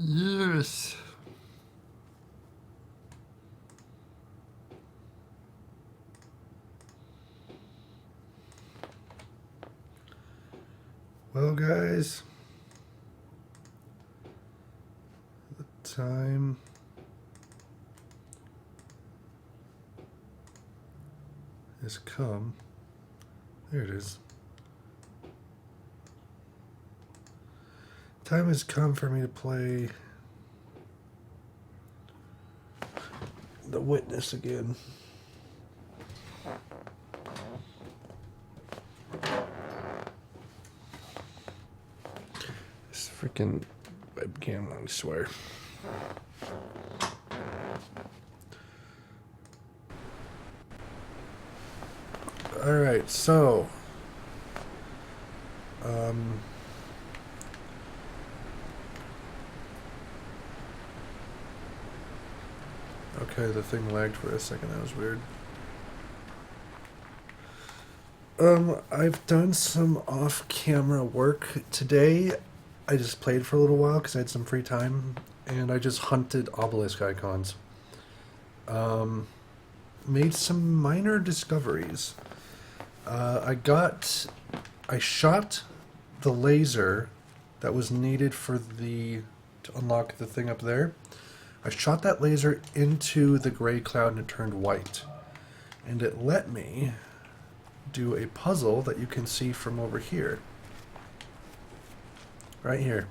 Yes. Well, guys, the time has come. There it is. Time has come for me to play The Witness again. This freaking webcam, I swear. Alright, so okay, the thing lagged for a second, that was weird. I've done some off-camera work today. I just played for a little while because I had some free time, and I just hunted obelisk icons. Made some minor discoveries. I shot the laser that was needed to unlock the thing up there. I shot that laser into the gray cloud and it turned white. And it let me do a puzzle that you can see from over here. Right here.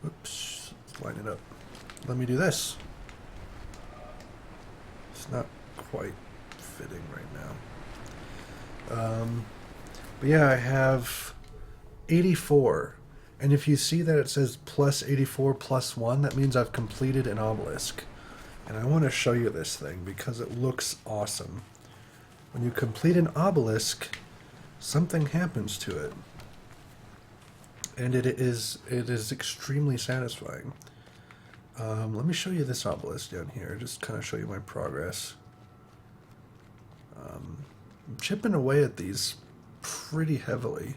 Oops, let's line it up. Let me do this. It's not quite fitting right now. But yeah, I have 84. And if you see that it says plus 84 plus 1, that means I've completed an obelisk. And I want to show you this thing because it looks awesome. When you complete an obelisk, something happens to it. And it is extremely satisfying. Let me show you this obelisk down here, just kind of show you my progress. I'm chipping away at these pretty heavily.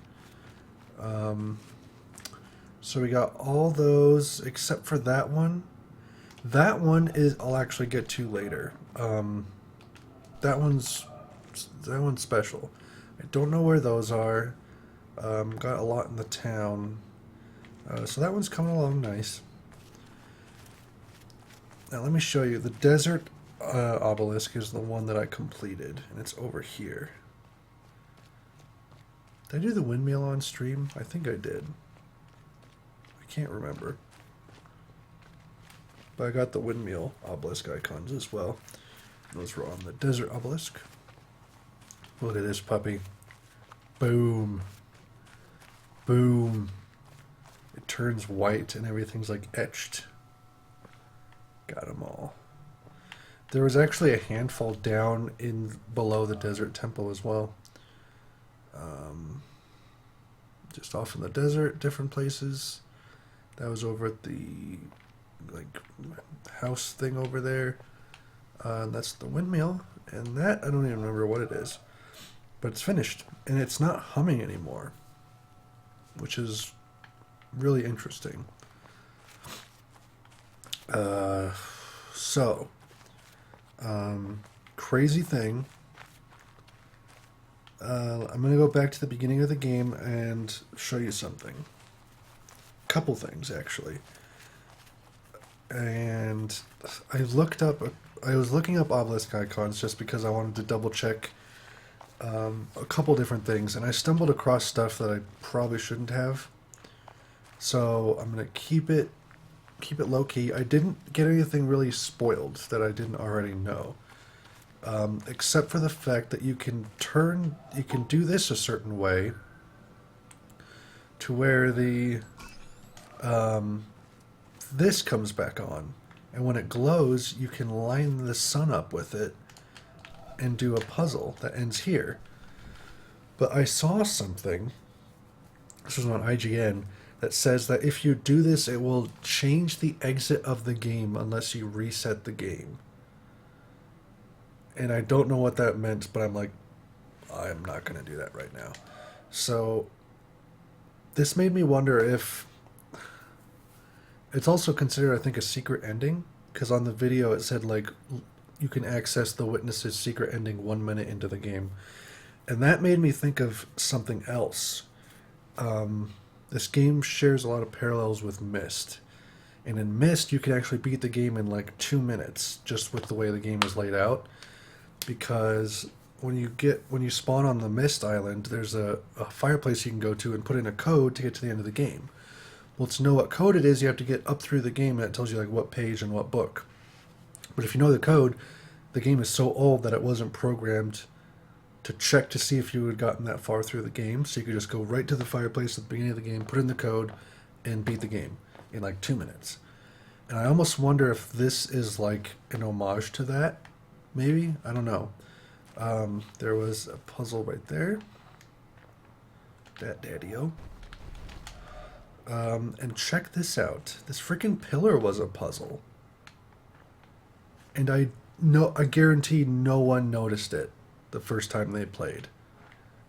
So we got all those except for that one. That one I'll actually get to later. That one's special. I don't know where those are. Got a lot in the town. So that one's coming along nice. Now let me show you. The desert obelisk is the one that I completed, and it's over here. Did I do the windmill on stream? I think I did. I can't remember. But I got the windmill obelisk icons as well. Those were on the desert obelisk. Look at this puppy. Boom. Boom. It turns white and everything's like etched. Got them all. There was actually a handful down in below the desert temple as well. Just off in the desert, different places. That was over at the house thing over there. That's the windmill, and that I don't even remember what it is, but it's finished and it's not humming anymore, which is really interesting. Crazy thing. I'm going to go back to the beginning of the game and show you something. Couple things, actually. And I was looking up obelisk icons just because I wanted to double check a couple different things, and I stumbled across stuff that I probably shouldn't have. So I'm going to keep it low key. I didn't get anything really spoiled that I didn't already know. Except for the fact that you can do this a certain way to where this comes back on, and when it glows you can line the sun up with it and do a puzzle that ends here. But I saw something, this was on IGN, that says that if you do this it will change the exit of the game unless you reset the game. And I don't know what that meant, but I'm like, I'm not going to do that right now. So this made me wonder if It's also considered, I think, a secret ending, because on the video it said, like, you can access the witness's secret ending 1 minute into the game. And that made me think of something else. This game shares a lot of parallels with Myst. And in Myst, you can actually beat the game in like 2 minutes, just with the way the game is laid out. Because when you spawn on the Myst Island, there's a fireplace you can go to and put in a code to get to the end of the game. Well, to know what code it is, you have to get up through the game, and it tells you like what page and what book. But if you know the code, the game is so old that it wasn't programmed to check to see if you had gotten that far through the game. So you could just go right to the fireplace at the beginning of the game, put in the code, and beat the game in like 2 minutes. And I almost wonder if this is like an homage to that. Maybe? I don't know. There was a puzzle right there. That daddy-o. And check this out. This freaking pillar was a puzzle. And I guarantee no one noticed it the first time they played.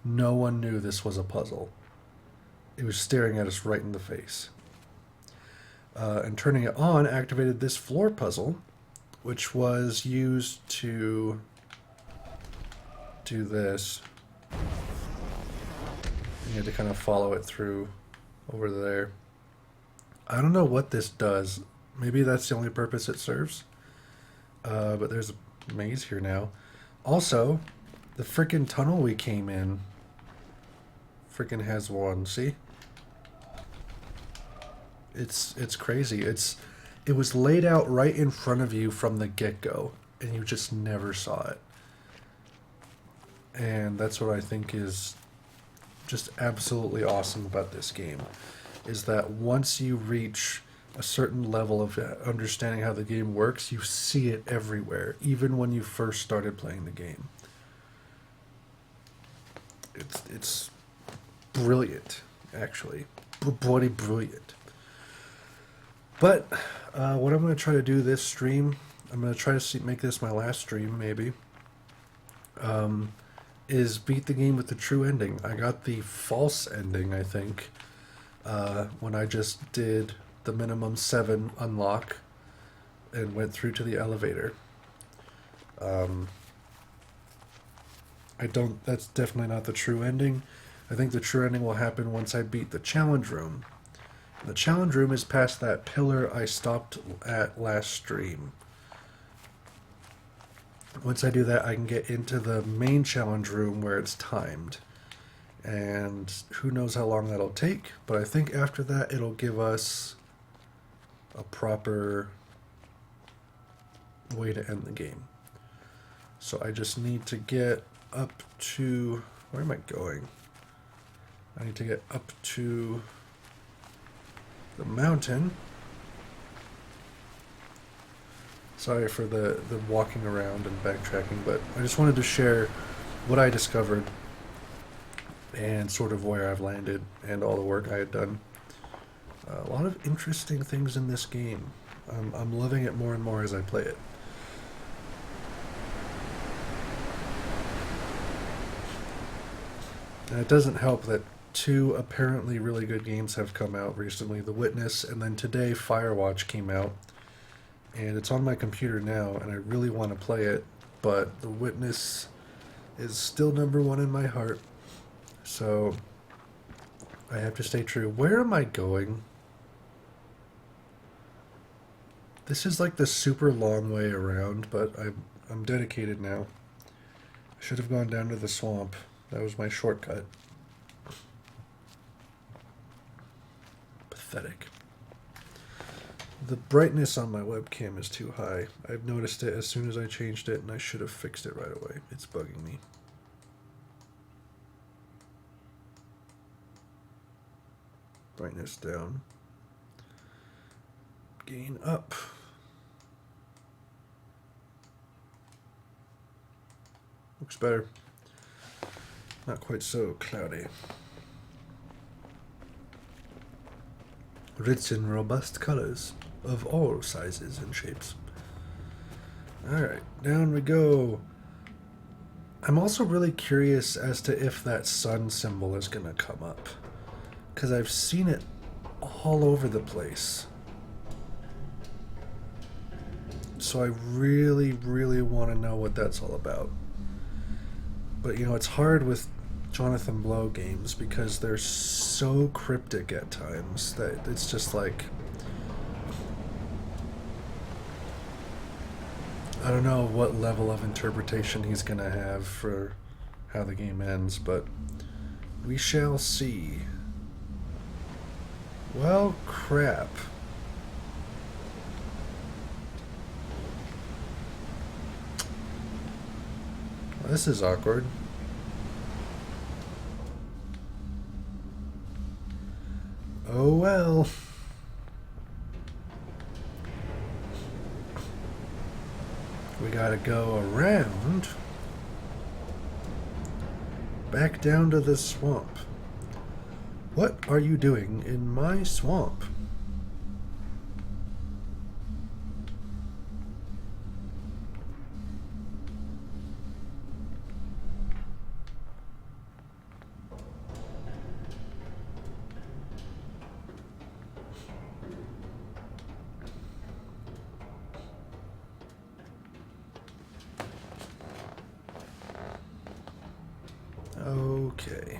No one knew this was a puzzle. It was staring at us right in the face. And turning it on activated this floor puzzle, which was used to do this. You had to kind of follow it through over there. I don't know what this does. Maybe that's the only purpose it serves. But there's a maze here now. Also, the freaking tunnel we came in freaking has one. See? It's crazy. It was laid out right in front of you from the get-go, and you just never saw it. And that's what I think is just absolutely awesome about this game, is that once you reach a certain level of understanding how the game works, you see it everywhere, even when you first started playing the game. It's brilliant, actually. Bloody brilliant. But what I'm going to try to do this stream, I'm going to try to make this my last stream, maybe, is beat the game with the true ending. I got the false ending, I think, when I just did the minimum 7 unlock and went through to the elevator. That's definitely not the true ending. I think the true ending will happen once I beat the challenge room. The challenge room is past that pillar I stopped at last stream. Once I do that, I can get into the main challenge room where it's timed. And who knows how long that'll take, but I think after that it'll give us a proper way to end the game. So I just need to get up to... Where am I going? I need to get up to the mountain. Sorry for the walking around and backtracking, but I just wanted to share what I discovered and sort of where I've landed and all the work I had done. A lot of interesting things in this game. I'm loving it more and more as I play it. And it doesn't help that 2 apparently really good games have come out recently. The Witness, and then today Firewatch came out. And it's on my computer now, and I really want to play it, but The Witness is still #1 in my heart. So I have to stay true. Where am I going? This is like the super long way around, but I'm dedicated now. I should have gone down to the swamp. That was my shortcut. Pathetic. The brightness on my webcam is too high. I've noticed it as soon as I changed it, and I should have fixed it right away. It's bugging me. Brightness down. Gain up. Looks better. Not quite so cloudy. Rich and robust colors of all sizes and shapes. Alright, down we go. I'm also really curious as to if that sun symbol is going to come up, because I've seen it all over the place. so I really, really want to know what that's all about. But, you know, it's hard with Jonathan Blow games because they're so cryptic at times that it's just like, I don't know what level of interpretation he's going to have for how the game ends, but we shall see. Well, crap. Well, this is awkward. Oh well. We gotta go around back down to the swamp. What are you doing in my swamp? Okay.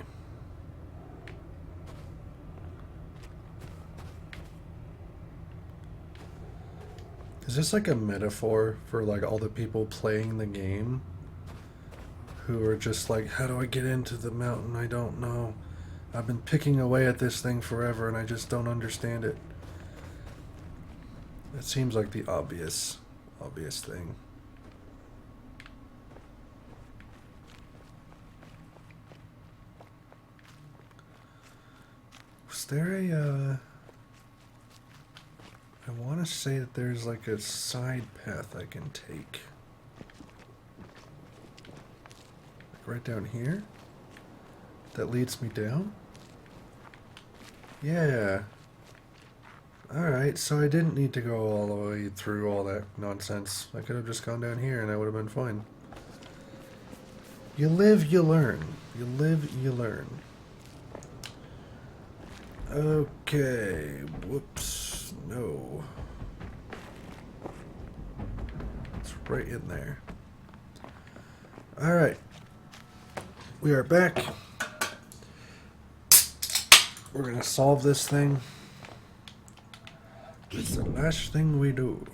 Is this like a metaphor for like all the people playing the game who are just like, how do I get into the mountain? I don't know. I've been picking away at this thing forever and I just don't understand it. It seems like the obvious thing. Was there a, I want to say that there's like a side path I can take. Like right down here? That leads me down? Yeah. Alright, so I didn't need to go all the way through all that nonsense. I could have just gone down here and I would have been fine. You live, you learn. You live, you learn. Okay, whoops, no. It's right in there. Alright. We are back. We're gonna solve this thing. It's the last thing we do.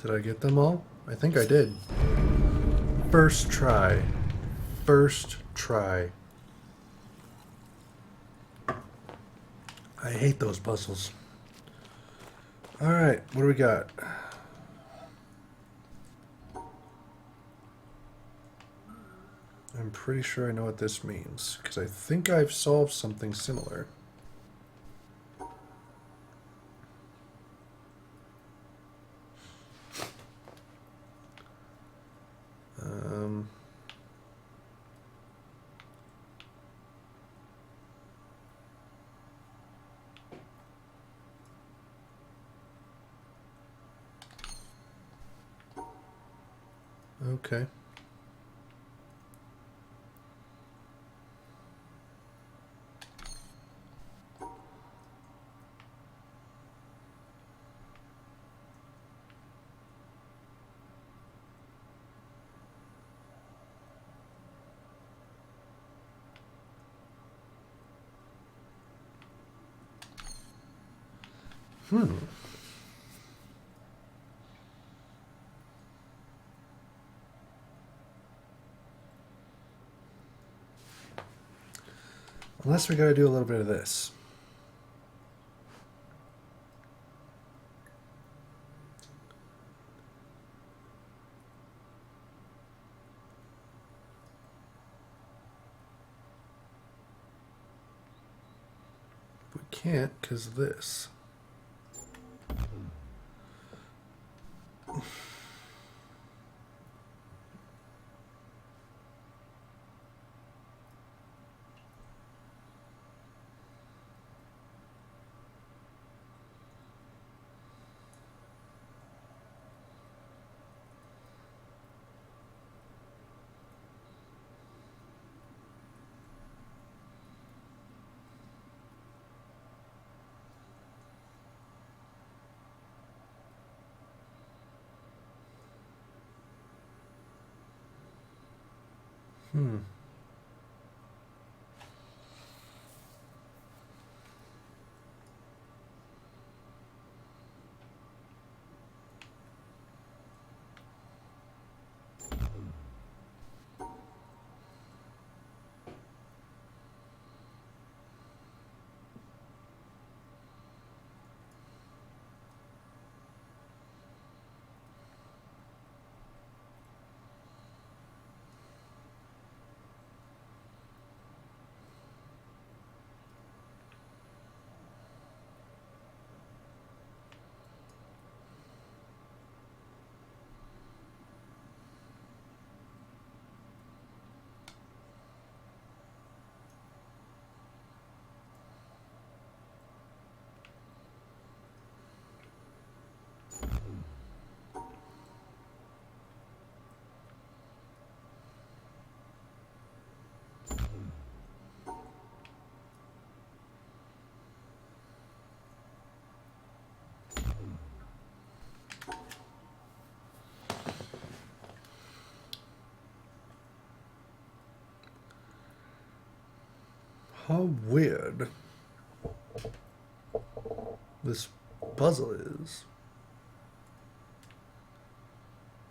Did I get them all? I think I did. First try. First try. I hate those puzzles. Alright, what do we got? I'm pretty sure I know what this means, because I think I've solved something similar. Okay. Unless we gotta do a little bit of this. We can't, because of this. How weird this puzzle is.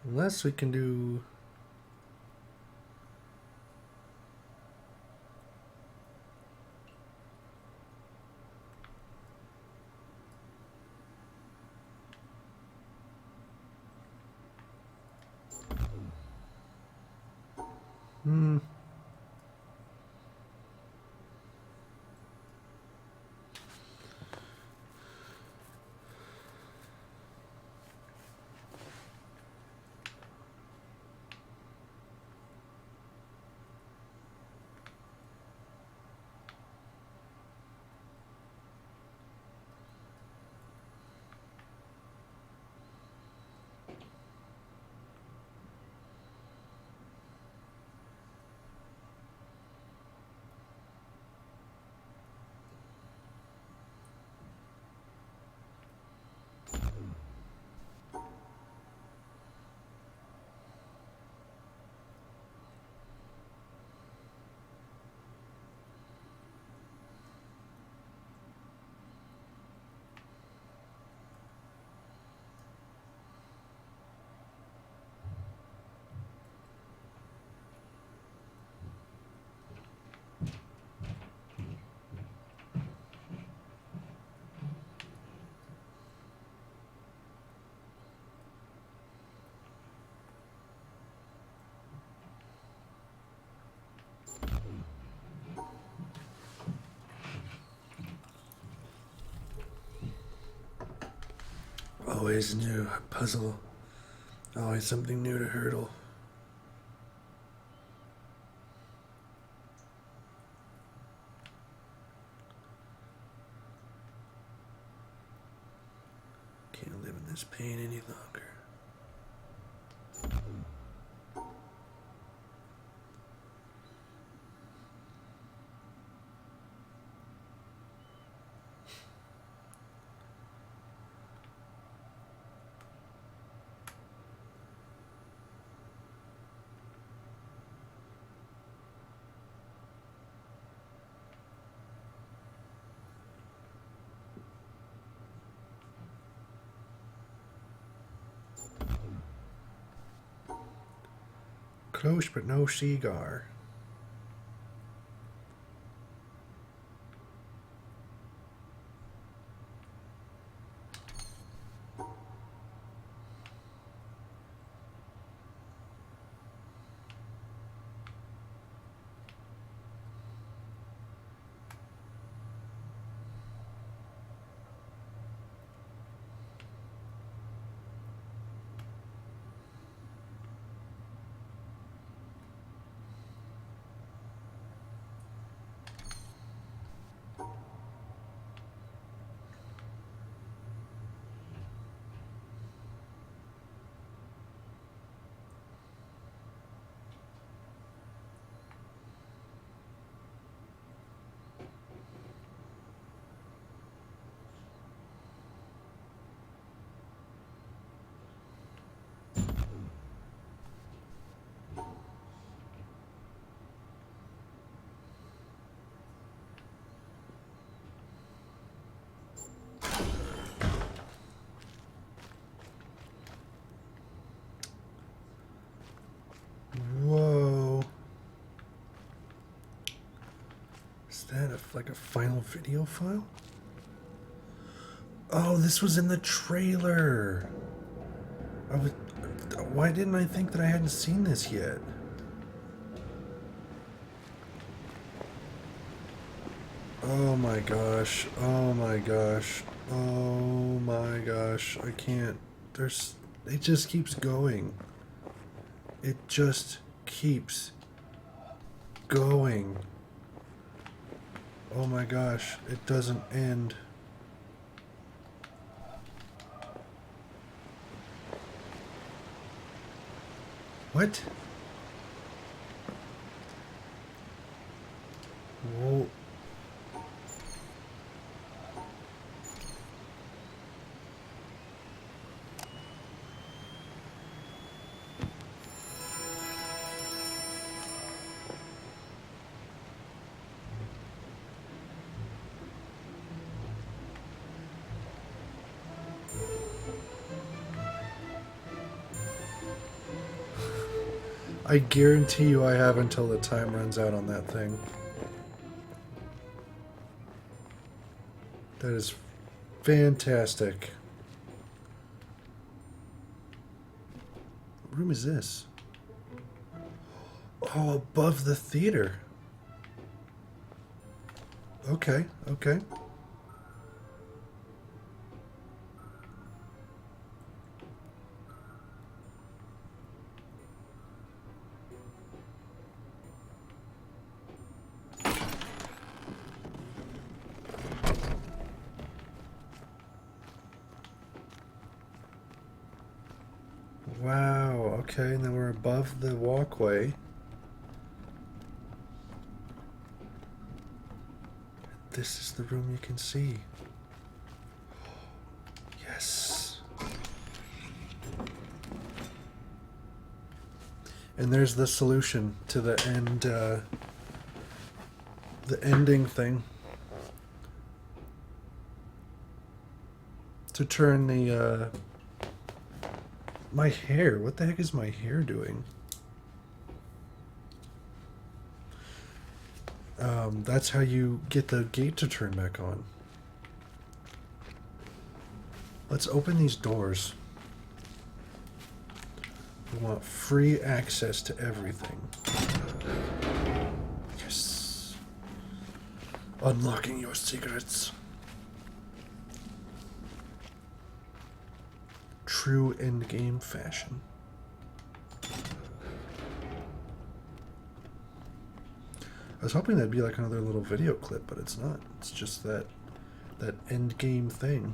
Unless we can do... Always new puzzle. Always something new to hurdle. Can't live in this pain any longer. Close but no cigar. Whoa. Is that like a final video file? Oh, this was in the trailer. Why didn't I think that I hadn't seen this yet? Oh my gosh. Oh my gosh. Oh my gosh. I can't. It just keeps going. It just keeps going. Oh my gosh. It doesn't end. What? Whoa. I guarantee you I have until the time runs out on that thing. That is fantastic. What room is this? Oh, above the theater. Okay, okay. Wow, okay, and then we're above the walkway. This is the room you can see. Yes. And there's the solution to the end, the ending thing. To turn the, my hair. What the heck is my hair doing? That's how you get the gate to turn back on. Let's open these doors. We want free access to everything. Yes. Unlocking your secrets. true end game fashion. I was hoping that'd be like another little video clip, but it's not. It's just that end game thing.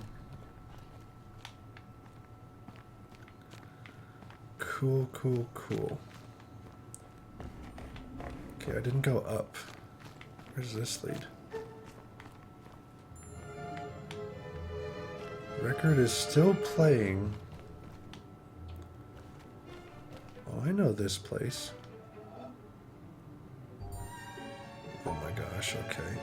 Cool, cool, cool. Okay, I didn't go up. Where's this lead? Record is still playing. Oh, I know this place. Oh my gosh, okay.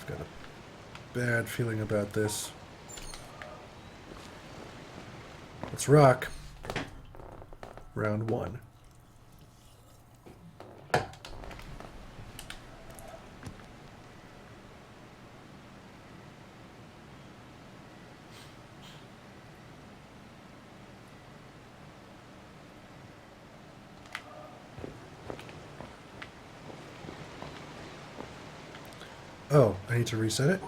Got a bad feeling about this. Let's rock. Round 1. Oh, I need to reset it?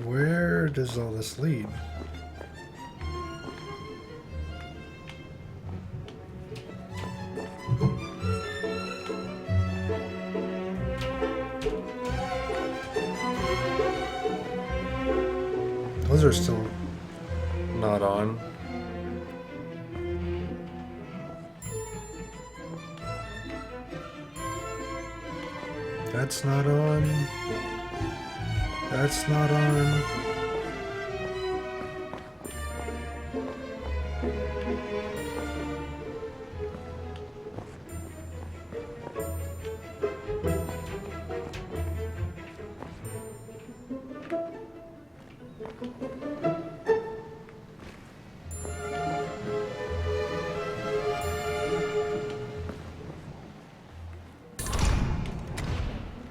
Where does all this lead? Those are still not on. That's not on. That's not on.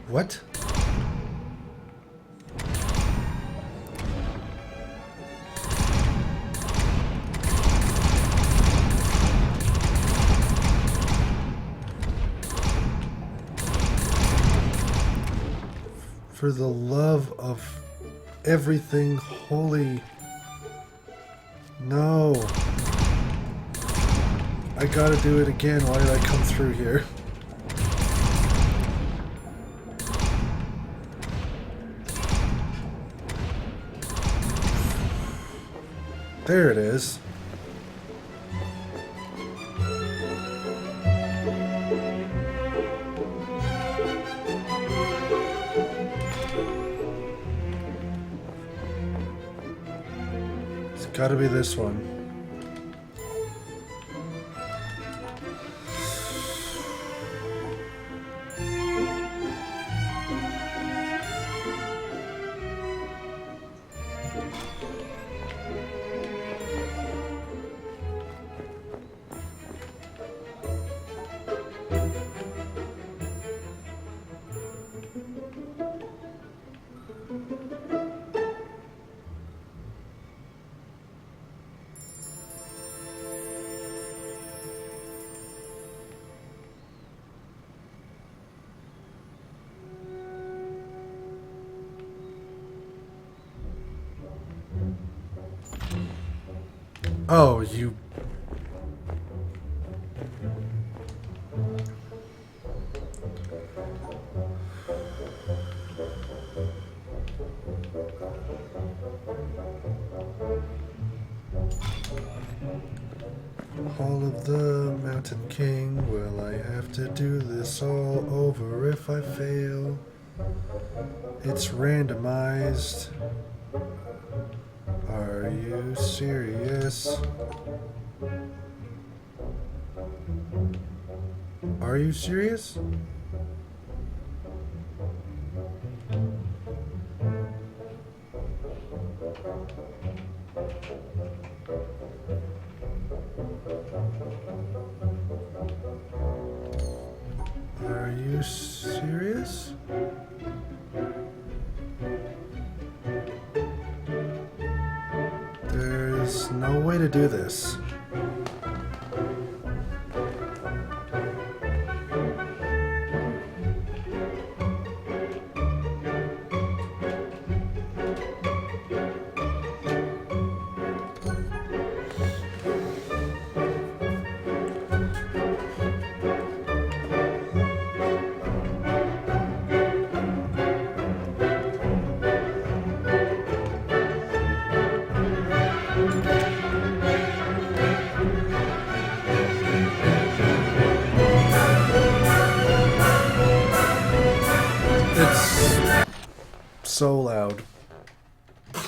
What? For the love of everything holy. No. I gotta do it again. Why did I come through here? There it is. It's gotta be this one. Oh, you... Hall of the Mountain King. Will I have to do this all over if I fail? It's randomized. Are you serious? Are you serious? Are you serious? There's no way to do this. So loud. I'm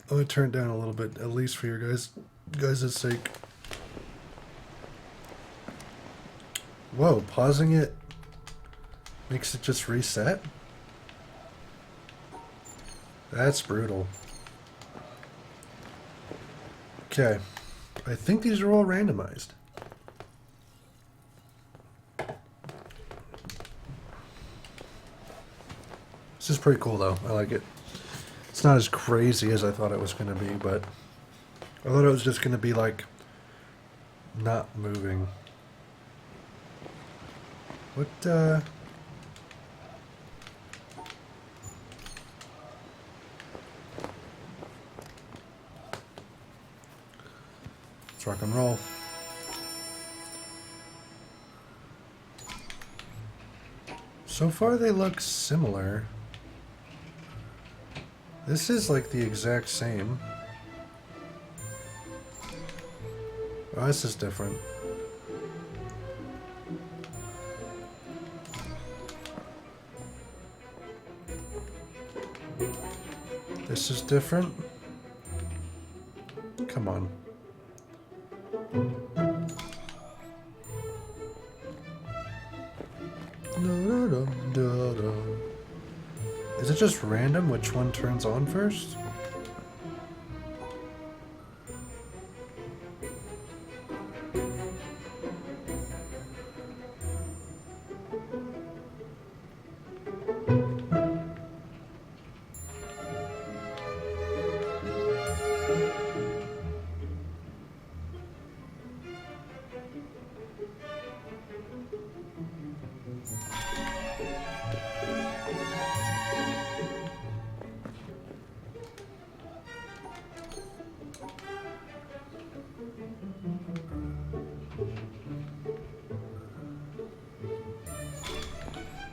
gonna turn it down a little bit, at least for your guys' sake. Whoa, pausing it makes it just reset? That's brutal. Okay. I think these are all randomized. This is pretty cool though. I like it. It's not as crazy as I thought it was going to be, but I thought it was just going to be like not moving. What let's rock and roll. So far they look similar. This is like the exact same. Oh, this is different. This is different. Come on. Is it just random which one turns on first?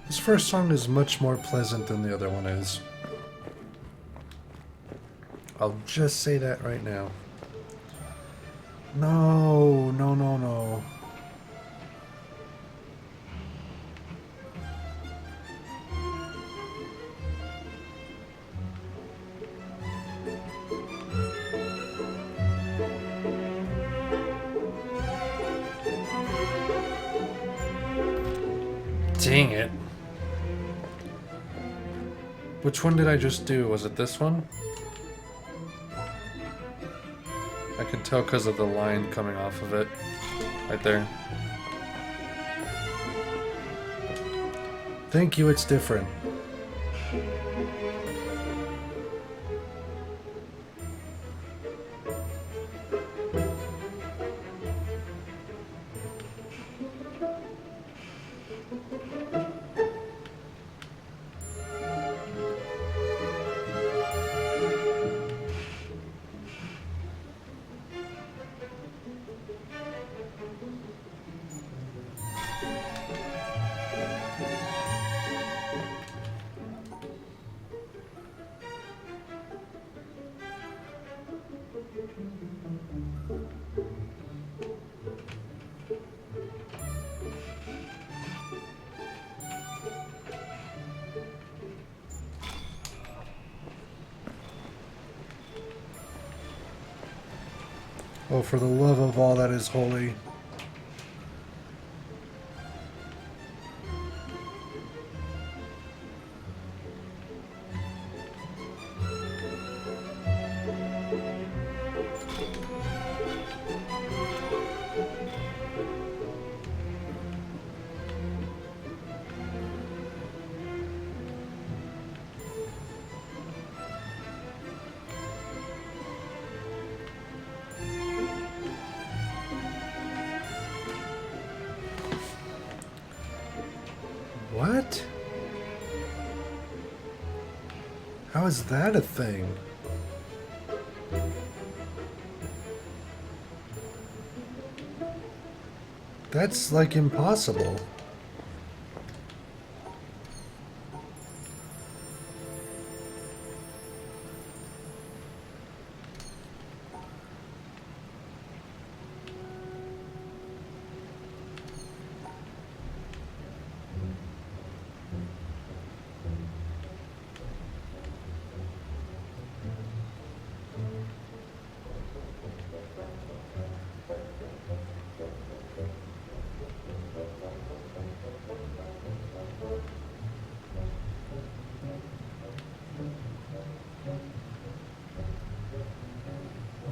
This first song is much more pleasant than the other one is. I'll just say that right now. No, no, no, no. Dang it. Which one did I just do? Was it this one? I can tell because of the line coming off of it. Right there. Thank you, it's different. Oh, for the love of all that is holy. What? How is that a thing? That's like impossible.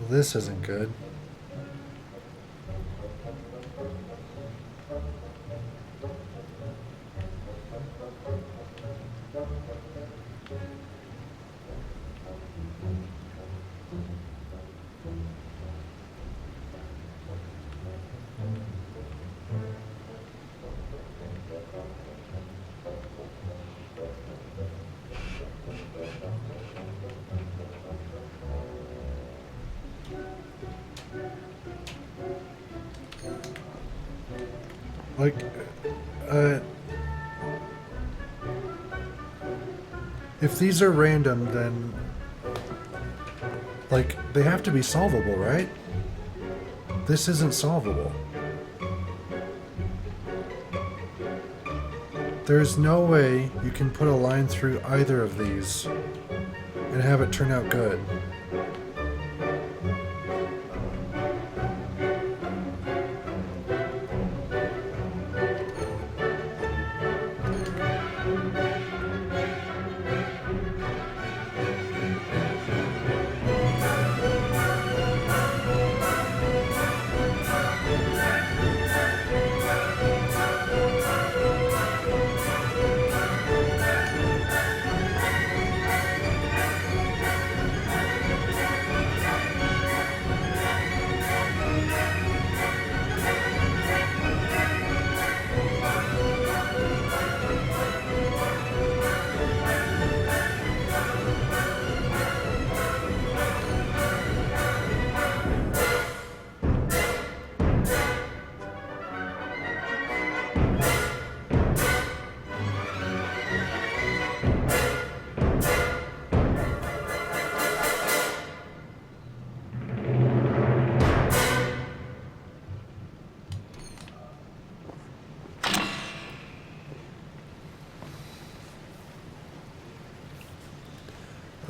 Well, this isn't good. Like, uh, if these are random, then, like, they have to be solvable, right? This isn't solvable. There's no way you can put a line through either of these and have it turn out good.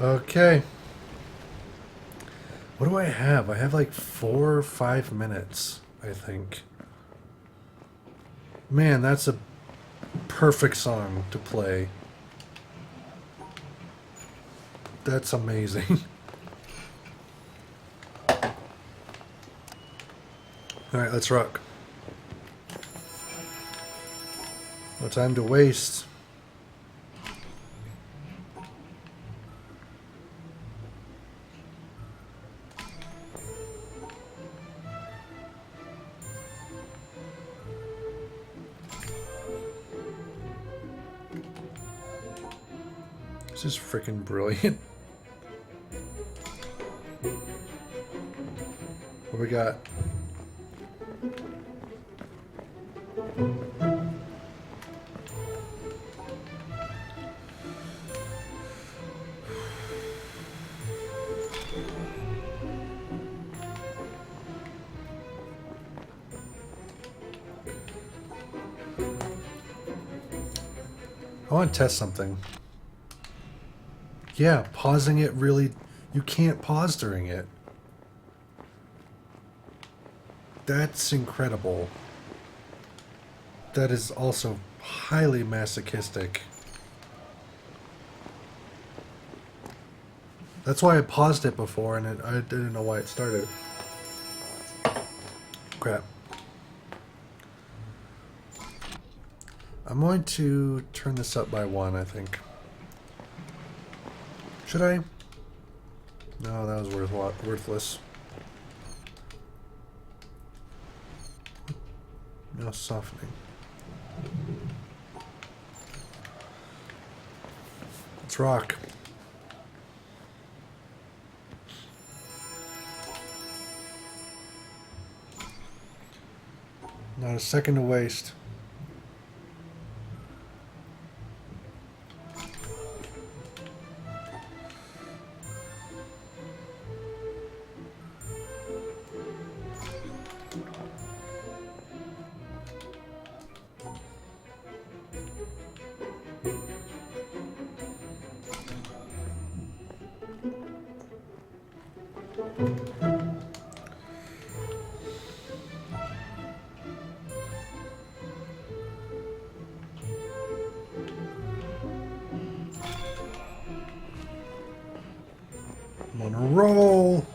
Okay. What do I have? I have like 4 or 5 minutes, I think. Man, that's a perfect song to play. That's amazing. Alright, let's rock. No time to waste. This is freaking brilliant. What we got? I want to test something. Yeah, pausing it really... You can't pause during it. That's incredible. That is also highly masochistic. That's why I paused it before, and I didn't know why it started. Crap. I'm going to turn this up by 1, I think. Should I? No, that was worthless. No softening. Let's rock. Not a second to waste. I'm on a roll.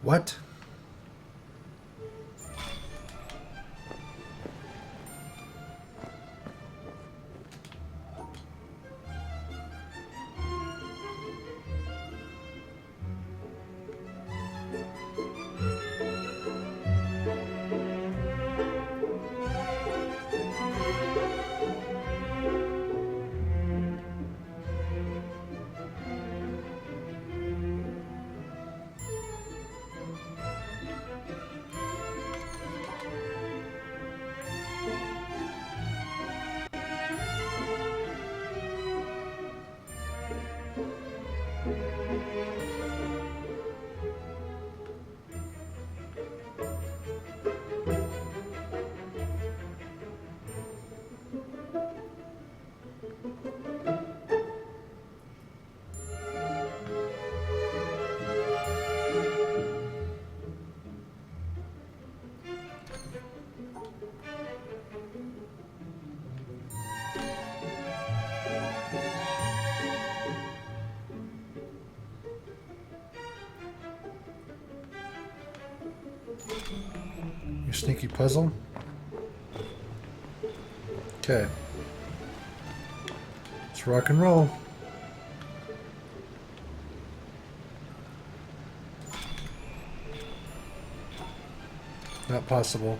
What? Your sneaky puzzle? Okay. Let's rock and roll. Not possible.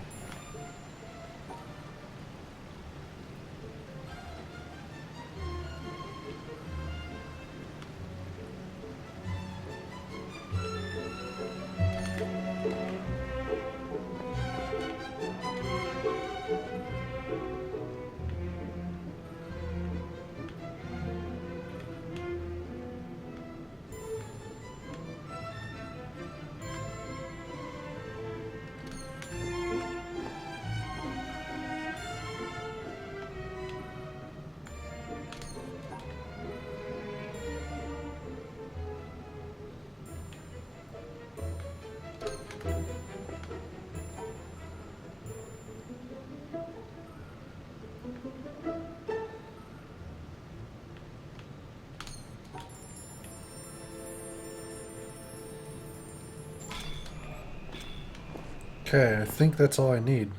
Okay, I think that's all I need.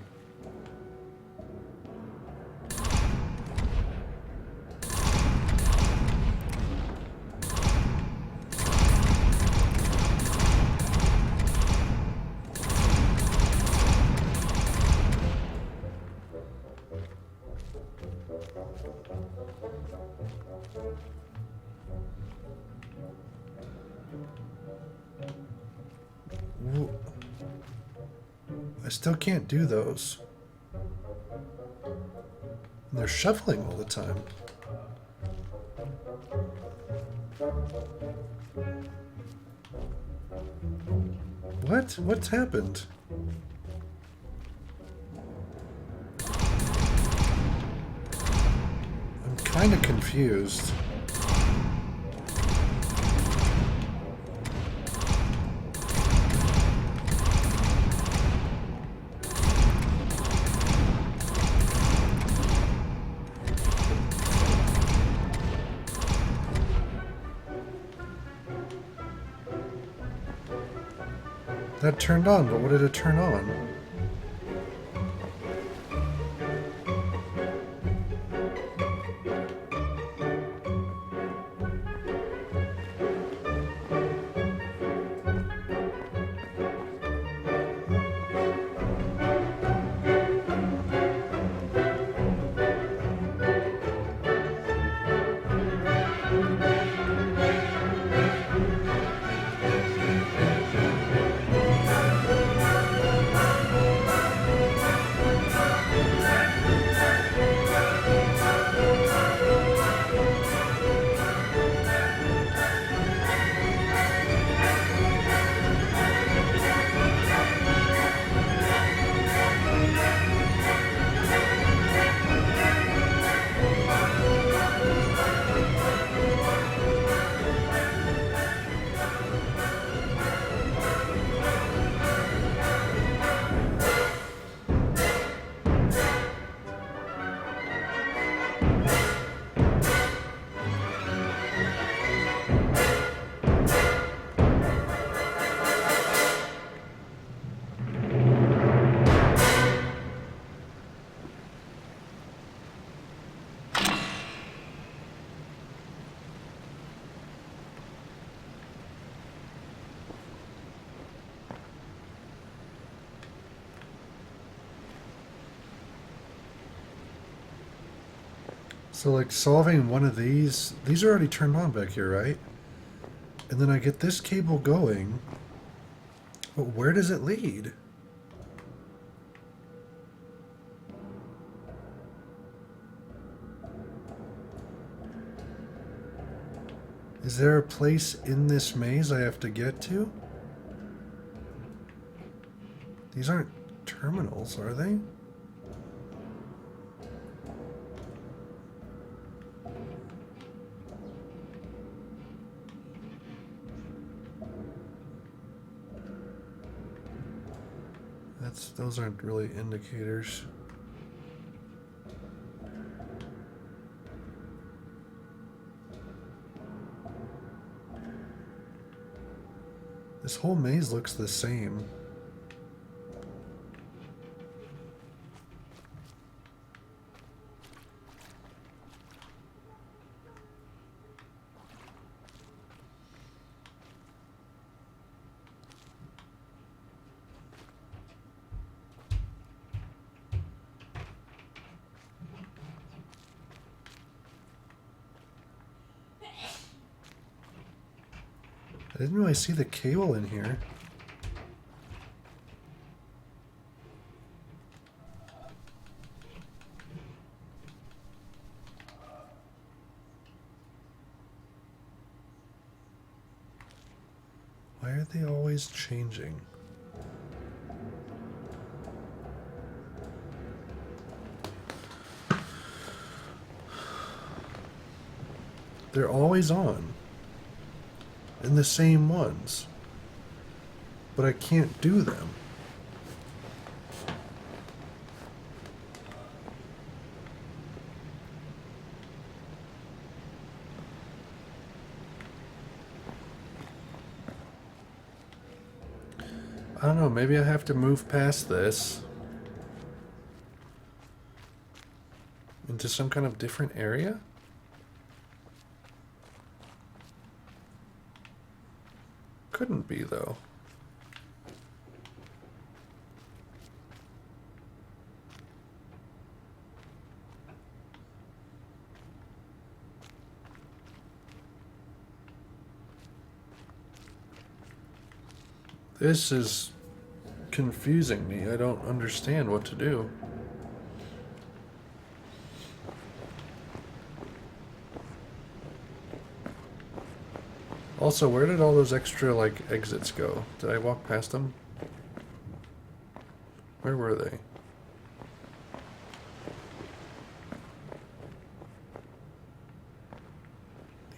I still can't do those. And they're shuffling all the time. What? What's happened? I'm kind of confused. That turned on, but what did it turn on? So like solving one of these are already turned on back here, right? And then I get this cable going, but where does it lead? Is there a place in this maze I have to get to? These aren't terminals, are they? Those aren't really indicators. This whole maze looks the same. I didn't really see the cable in here. Why are they always changing? They're always on. And the same ones. But I can't do them. I don't know, maybe I have to move past this into some kind of different area? Couldn't be, though. This is confusing me. I don't understand what to do. Also, where did all those extra, like, exits go? Did I walk past them? Where were they?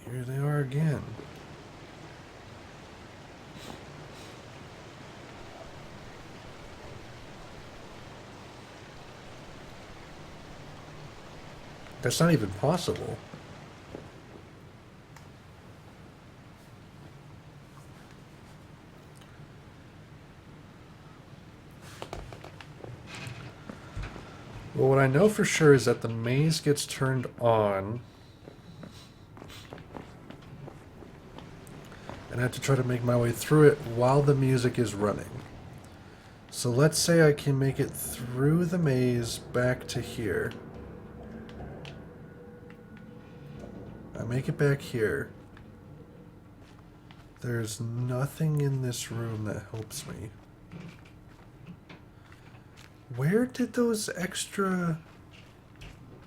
Here they are again. That's not even possible. Well, what I know for sure is that the maze gets turned on. And I have to try to make my way through it while the music is running. So let's say I can make it through the maze back to here. I make it back here. There's nothing in this room that helps me. Where did those extra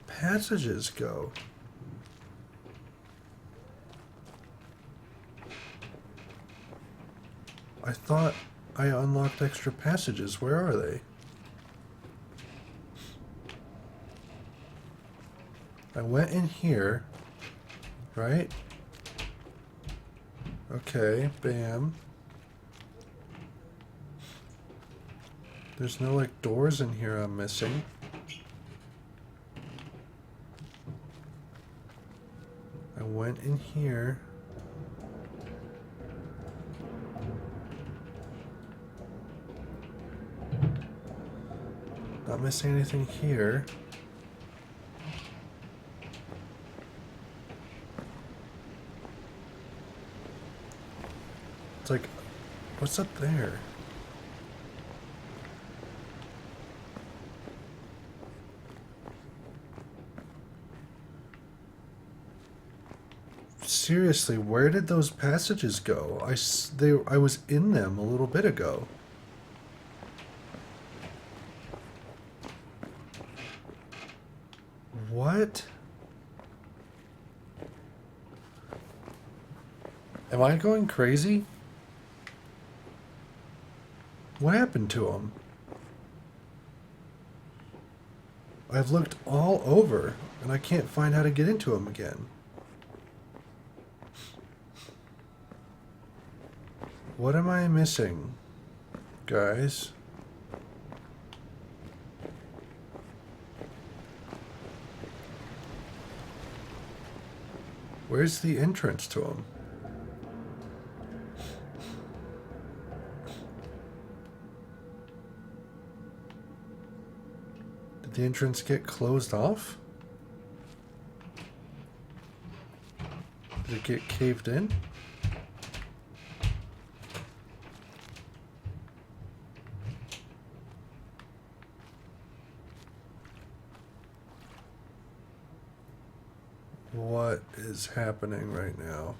passages go? I thought I unlocked extra passages. Where are they? I went in here, right? Okay, bam. There's no, like, doors in here I'm missing. I went in here. Not missing anything here. It's like, what's up there? seriously, where did those passages go? I was in them a little bit ago. What? Am I going crazy? What happened to them? I've looked all over, and I can't find how to get into them again. What am I missing, guys? Where's the entrance to them? Did the entrance get closed off? Did it get caved in? What is happening right now?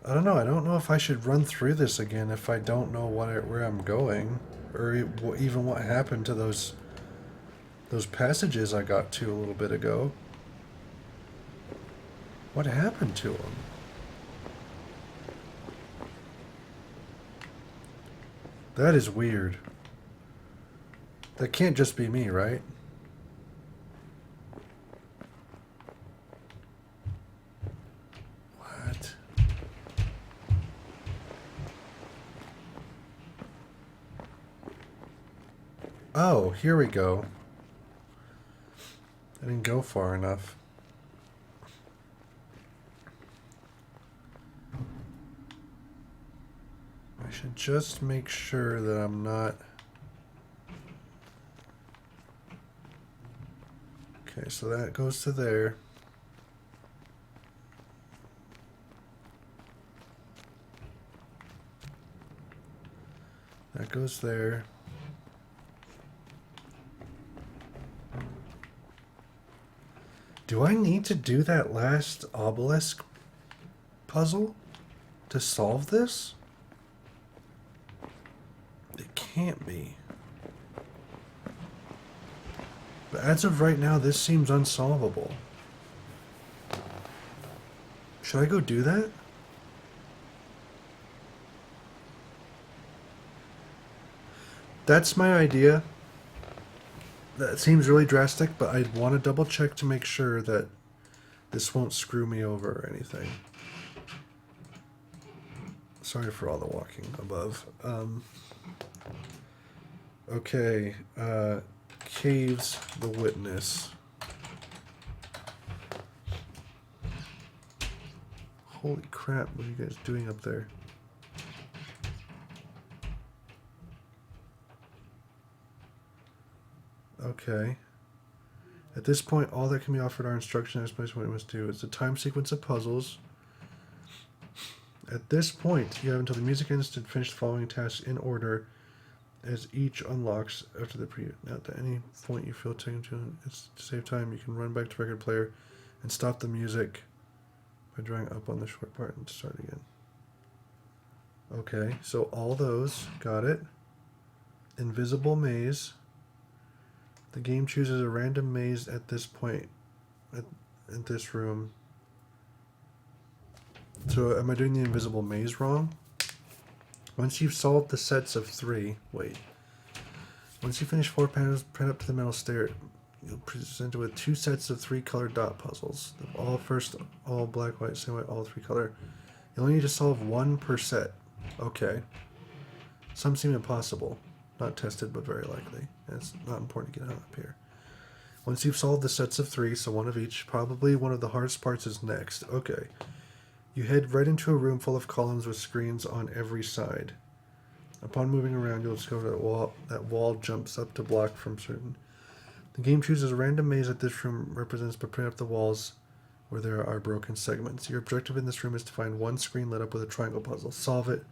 I don't know. I don't know if I should run through this again if I don't know where I'm going, or even what happened to those passages I got to a little bit ago. What happened to them? That is weird. That can't just be me, right? What? Oh, here we go. I didn't go far enough. I should just make sure that I'm not... Okay, so that goes to there. That goes there. Do I need to do that last obelisk puzzle to solve this? It can't be. But as of right now, this seems unsolvable. Should I go do that? That's my idea. That seems really drastic, but I want to double check to make sure that this won't screw me over or anything. Sorry for all the walking above. Okay, Caves the Witness. Holy crap, what are you guys doing up there? Okay. At this point, all that can be offered are instructions and explanations what you must do. It's a time sequence of puzzles. At this point, you have until the music ends to finish the following tasks in order as each unlocks after the preview. Now, at any point you feel taken to save time, you can run back to record player and stop the music by drawing up on the short part and start again. Okay, so all those, got it. Invisible maze. The game chooses a random maze at this point, at this room. So am I doing the invisible maze wrong? Once you've solved the sets of 3, wait. Once you finish 4 panels, print up to the middle stair. You'll be presented with 2 sets of 3 colored dot puzzles. All black, white, same white, all 3 color. You only need to solve 1 per set. Okay. Some seem impossible. Not tested, but very likely. And it's not important to get up here. Once you've solved the sets of 3, so 1 of each, probably one of the hardest parts is next. Okay. You head right into a room full of columns with screens on every side. Upon moving around, you'll discover that wall jumps up to block from certain. The game chooses a random maze that this room represents by putting up the walls where there are broken segments. Your objective in this room is to find one screen lit up with a triangle puzzle. Solve it,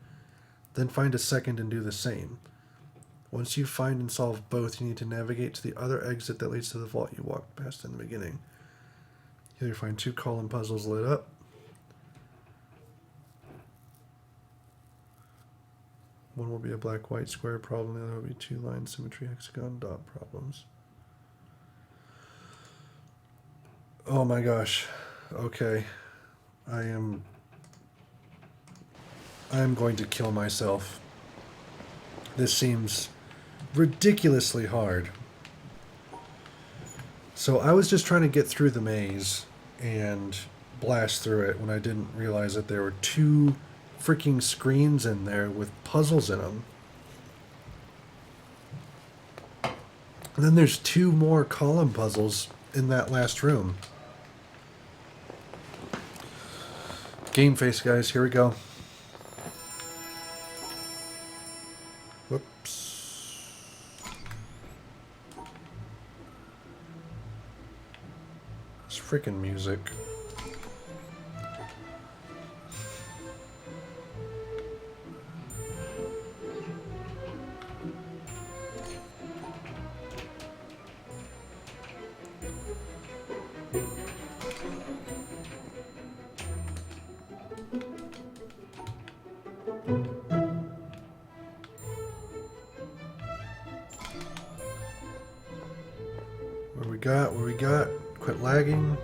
then find a second and do the same. Once you find and solve both, you need to navigate to the other exit that leads to the vault you walked past in the beginning. Here you find 2 column puzzles lit up. One will be a black-white square problem, the other will be 2 line symmetry hexagon dot problems. Oh my gosh. Okay. I am going to kill myself. This seems ridiculously hard. So I was just trying to get through the maze and blast through it when I didn't realize that there were 2 freaking screens in there with puzzles in them. And then there's 2 more column puzzles in that last room. Game face, guys. Here we go. Whoops. This freaking music. What we got? Quit lagging.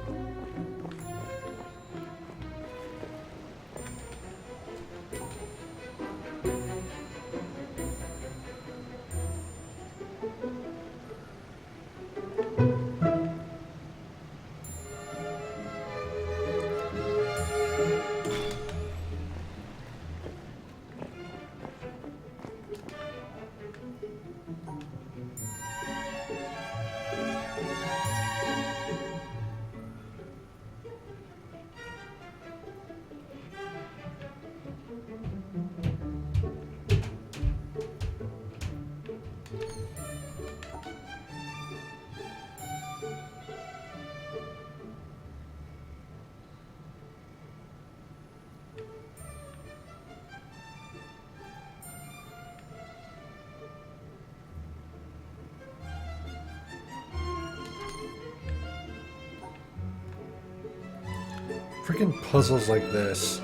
Freaking puzzles like this.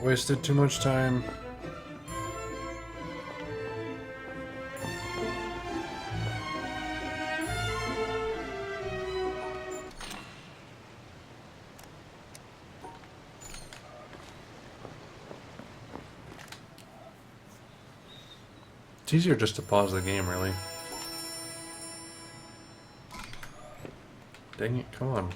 Wasted too much time. It's easier just to pause the game, really. Dang it, come on.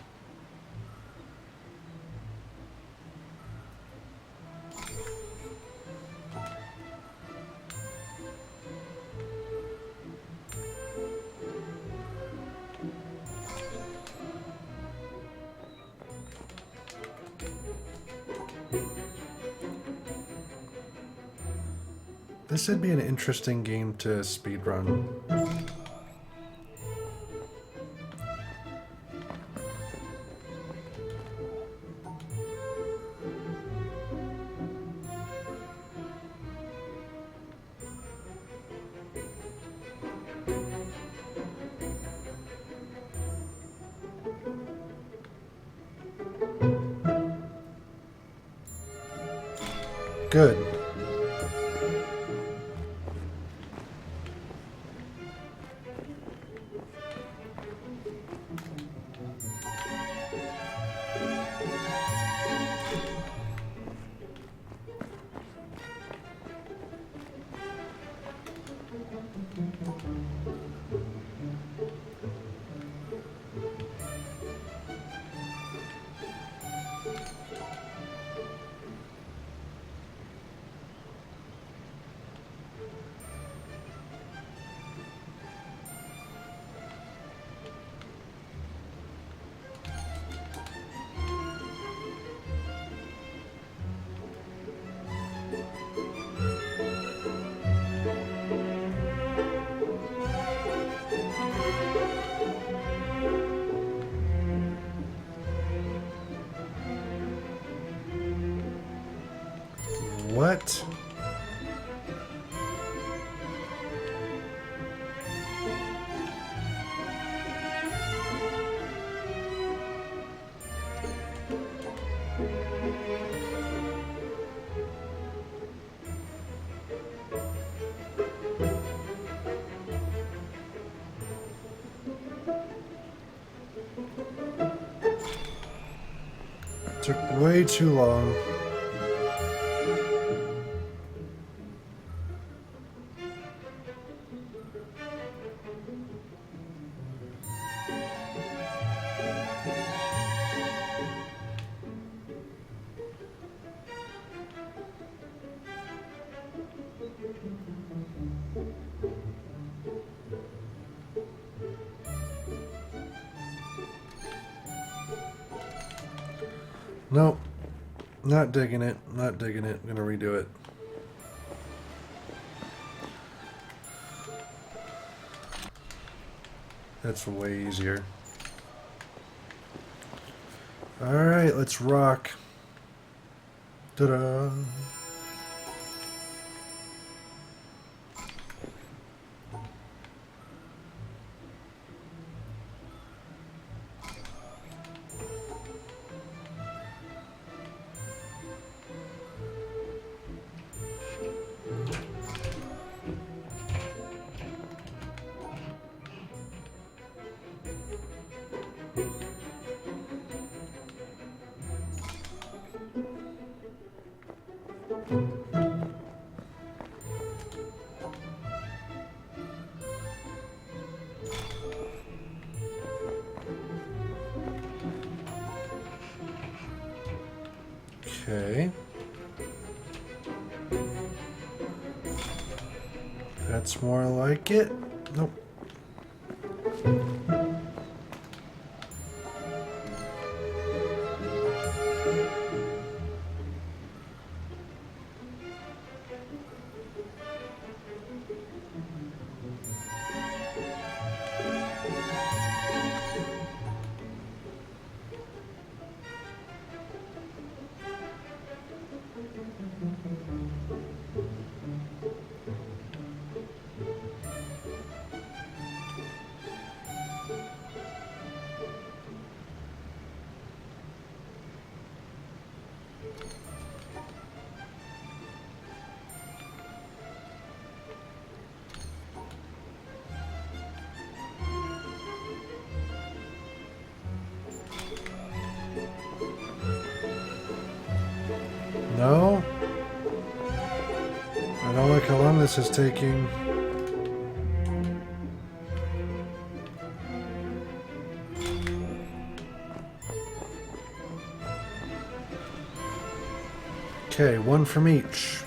This would be an interesting game to speedrun. Good. What? Took way too long. Nope. Not digging it. Not digging it. I'm gonna redo it. That's way easier. Alright, let's rock. Ta-da! Okay. That's more like it. Nope. No? I don't like how long this is taking. Okay, one from each.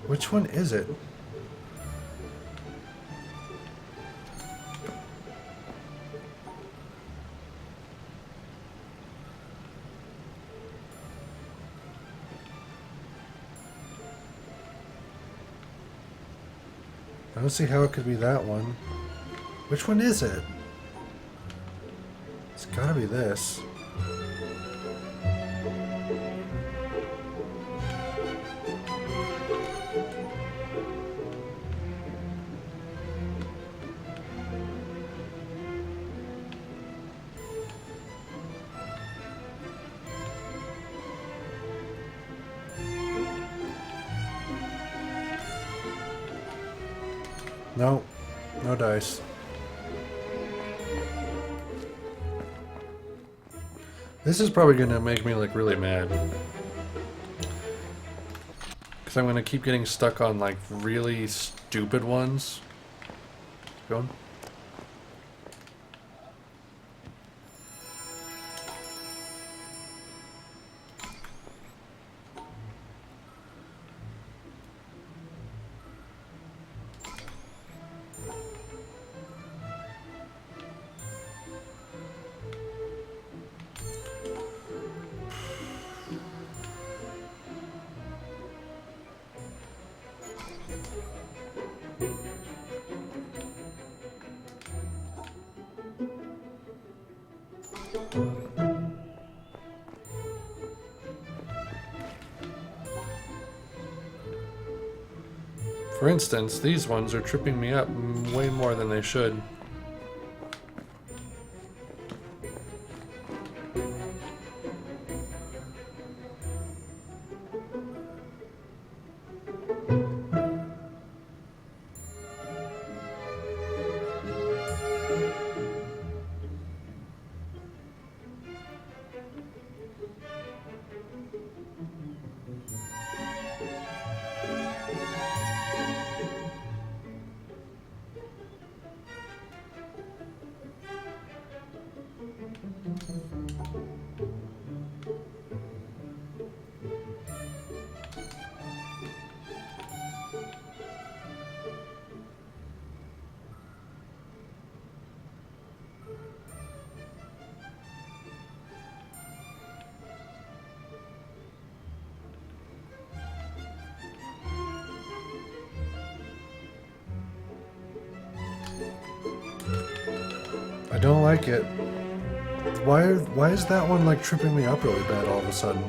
Which one is it? I don't see how it could be that one. Which one is it? It's gotta be this. No, no dice. This is probably gonna make me like really mad. Because Because I'm going to keep getting stuck on, like, really stupid ones. Going? For instance, these ones are tripping me up way more than they should. I don't like it. Why is that one like tripping me up really bad all of a sudden?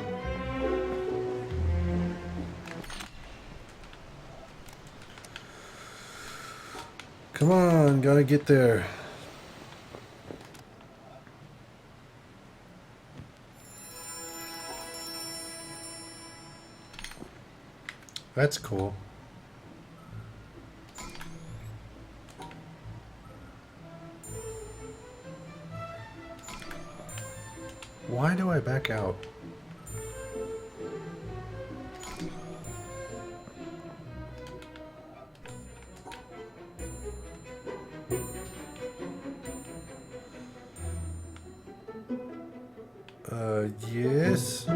Come on, gotta get there. That's cool. Why do I back out? Yes.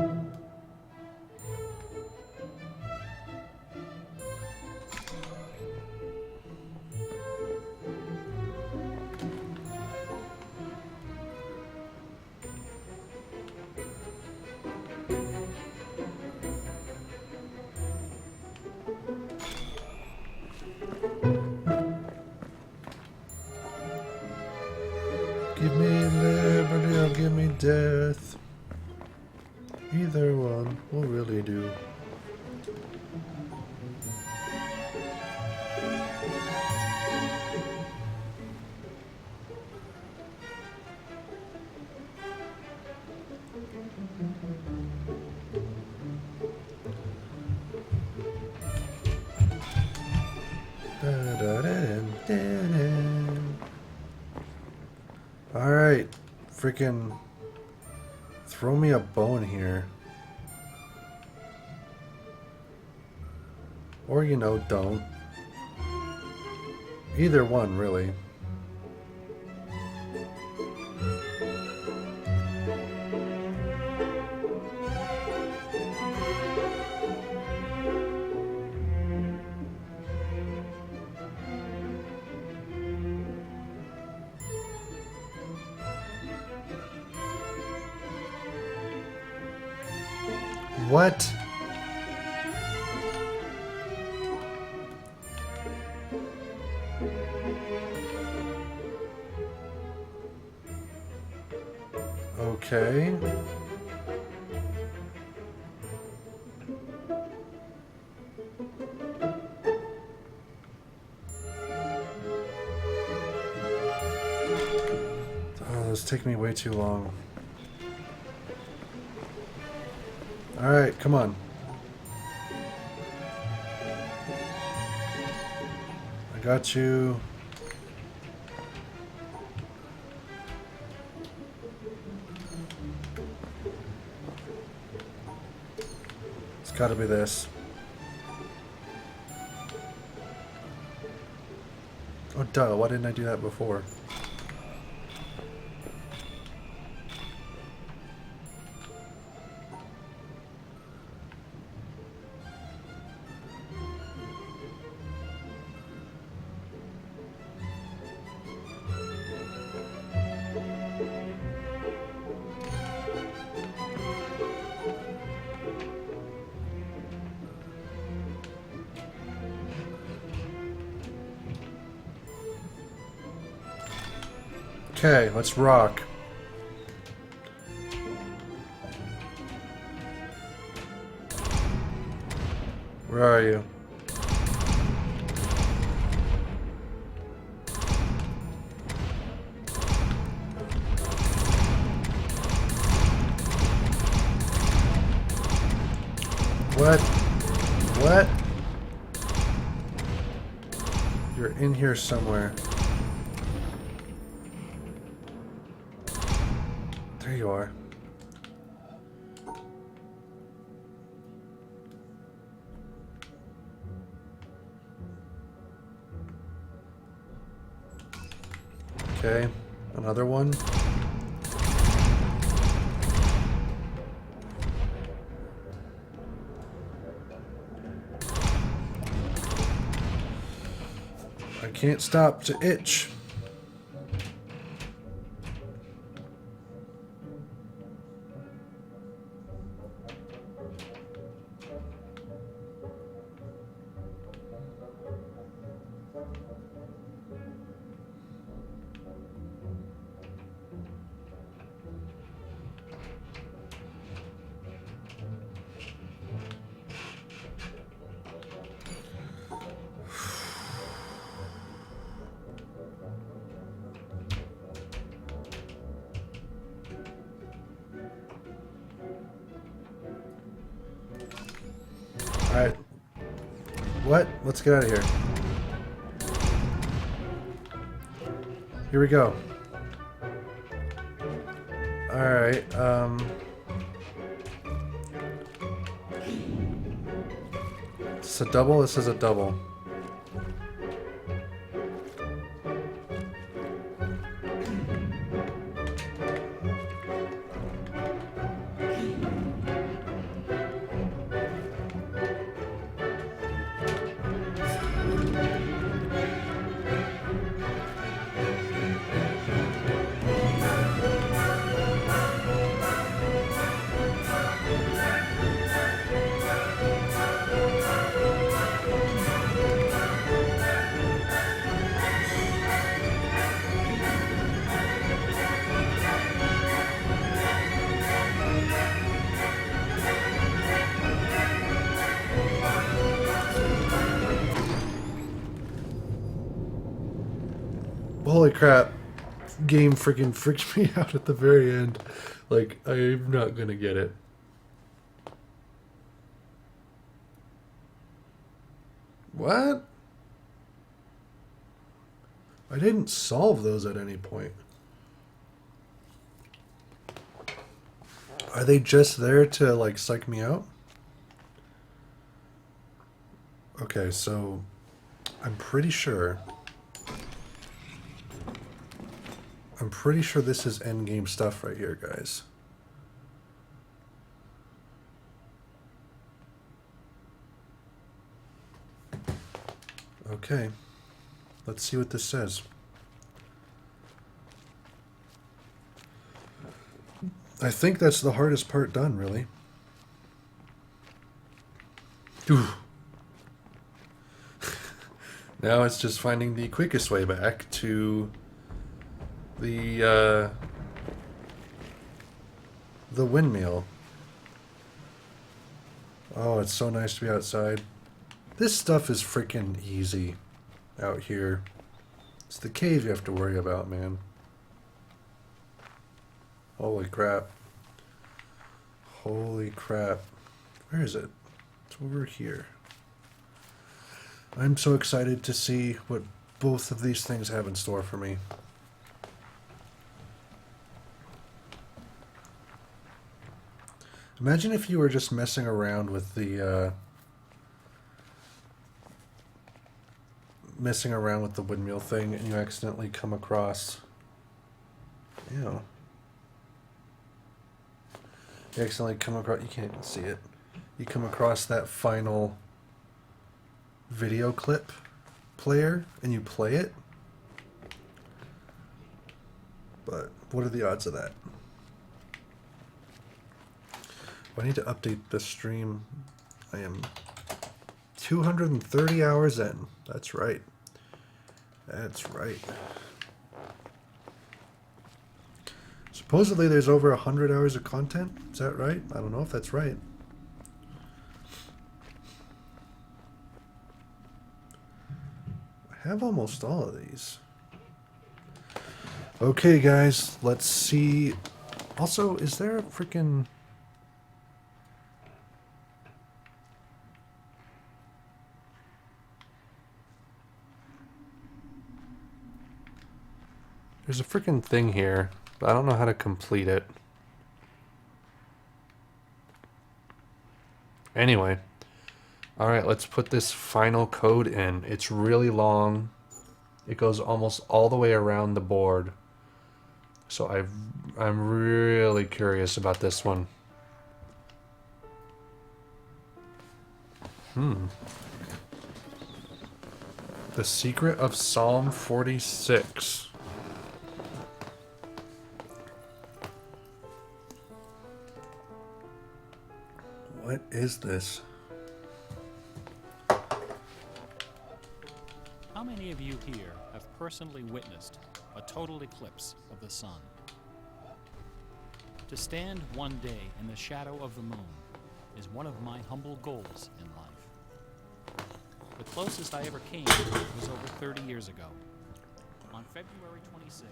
Give me liberty or give me death. Either one will really do. Alright, freaking throw me a bone here. Or, you know, don't. Either one, really. What? Okay. Oh, those take me way too long. All right, come on. I got you. It's gotta be this. Duh, why didn't I do that before? Okay, let's rock. Where are you? What? What? You're in here somewhere. There you are. Okay, another one. I can't stop to itch. Alright. What? Let's get out of here. Here we go. Alright, Is this a double? This is a double. Holy crap. Game freaking freaked me out at the very end. Like, I'm not gonna get it. What? I didn't solve those at any point. Are they just there to, like, psych me out? Okay, so I'm pretty sure this is endgame stuff right here, guys. Okay. Let's see what this says. I think that's the hardest part done, really. Now it's just finding the quickest way back to the windmill. Oh, it's so nice to be outside. This stuff is freaking easy out here. It's the cave you have to worry about, man. Holy crap. Holy crap. Where is it? It's over here. I'm so excited to see what both of these things have in store for me. Imagine if you were just messing around with the messing around with the windmill thing and you accidentally come across, you accidentally come across, you can't even see it, you come across that final video clip player and you play it. But what are the odds of that? I need to update this stream. I am 230 hours in. That's right. That's right. Supposedly there's over 100 hours of content. Is that right? I don't know if that's right. I have almost all of these. Okay, guys, let's see. Also, is there a freaking... There's a freaking thing here, but I don't know how to complete it. Anyway. Alright, let's put this final code in. It's really long. It goes almost all the way around the board. So I'm really curious about this one. The Secret of Psalm 46. What is this? How many of you here have personally witnessed a total eclipse of the sun? To stand one day in the shadow of the moon is one of my humble goals in life. The closest I ever came was over 30 years ago. On February 26,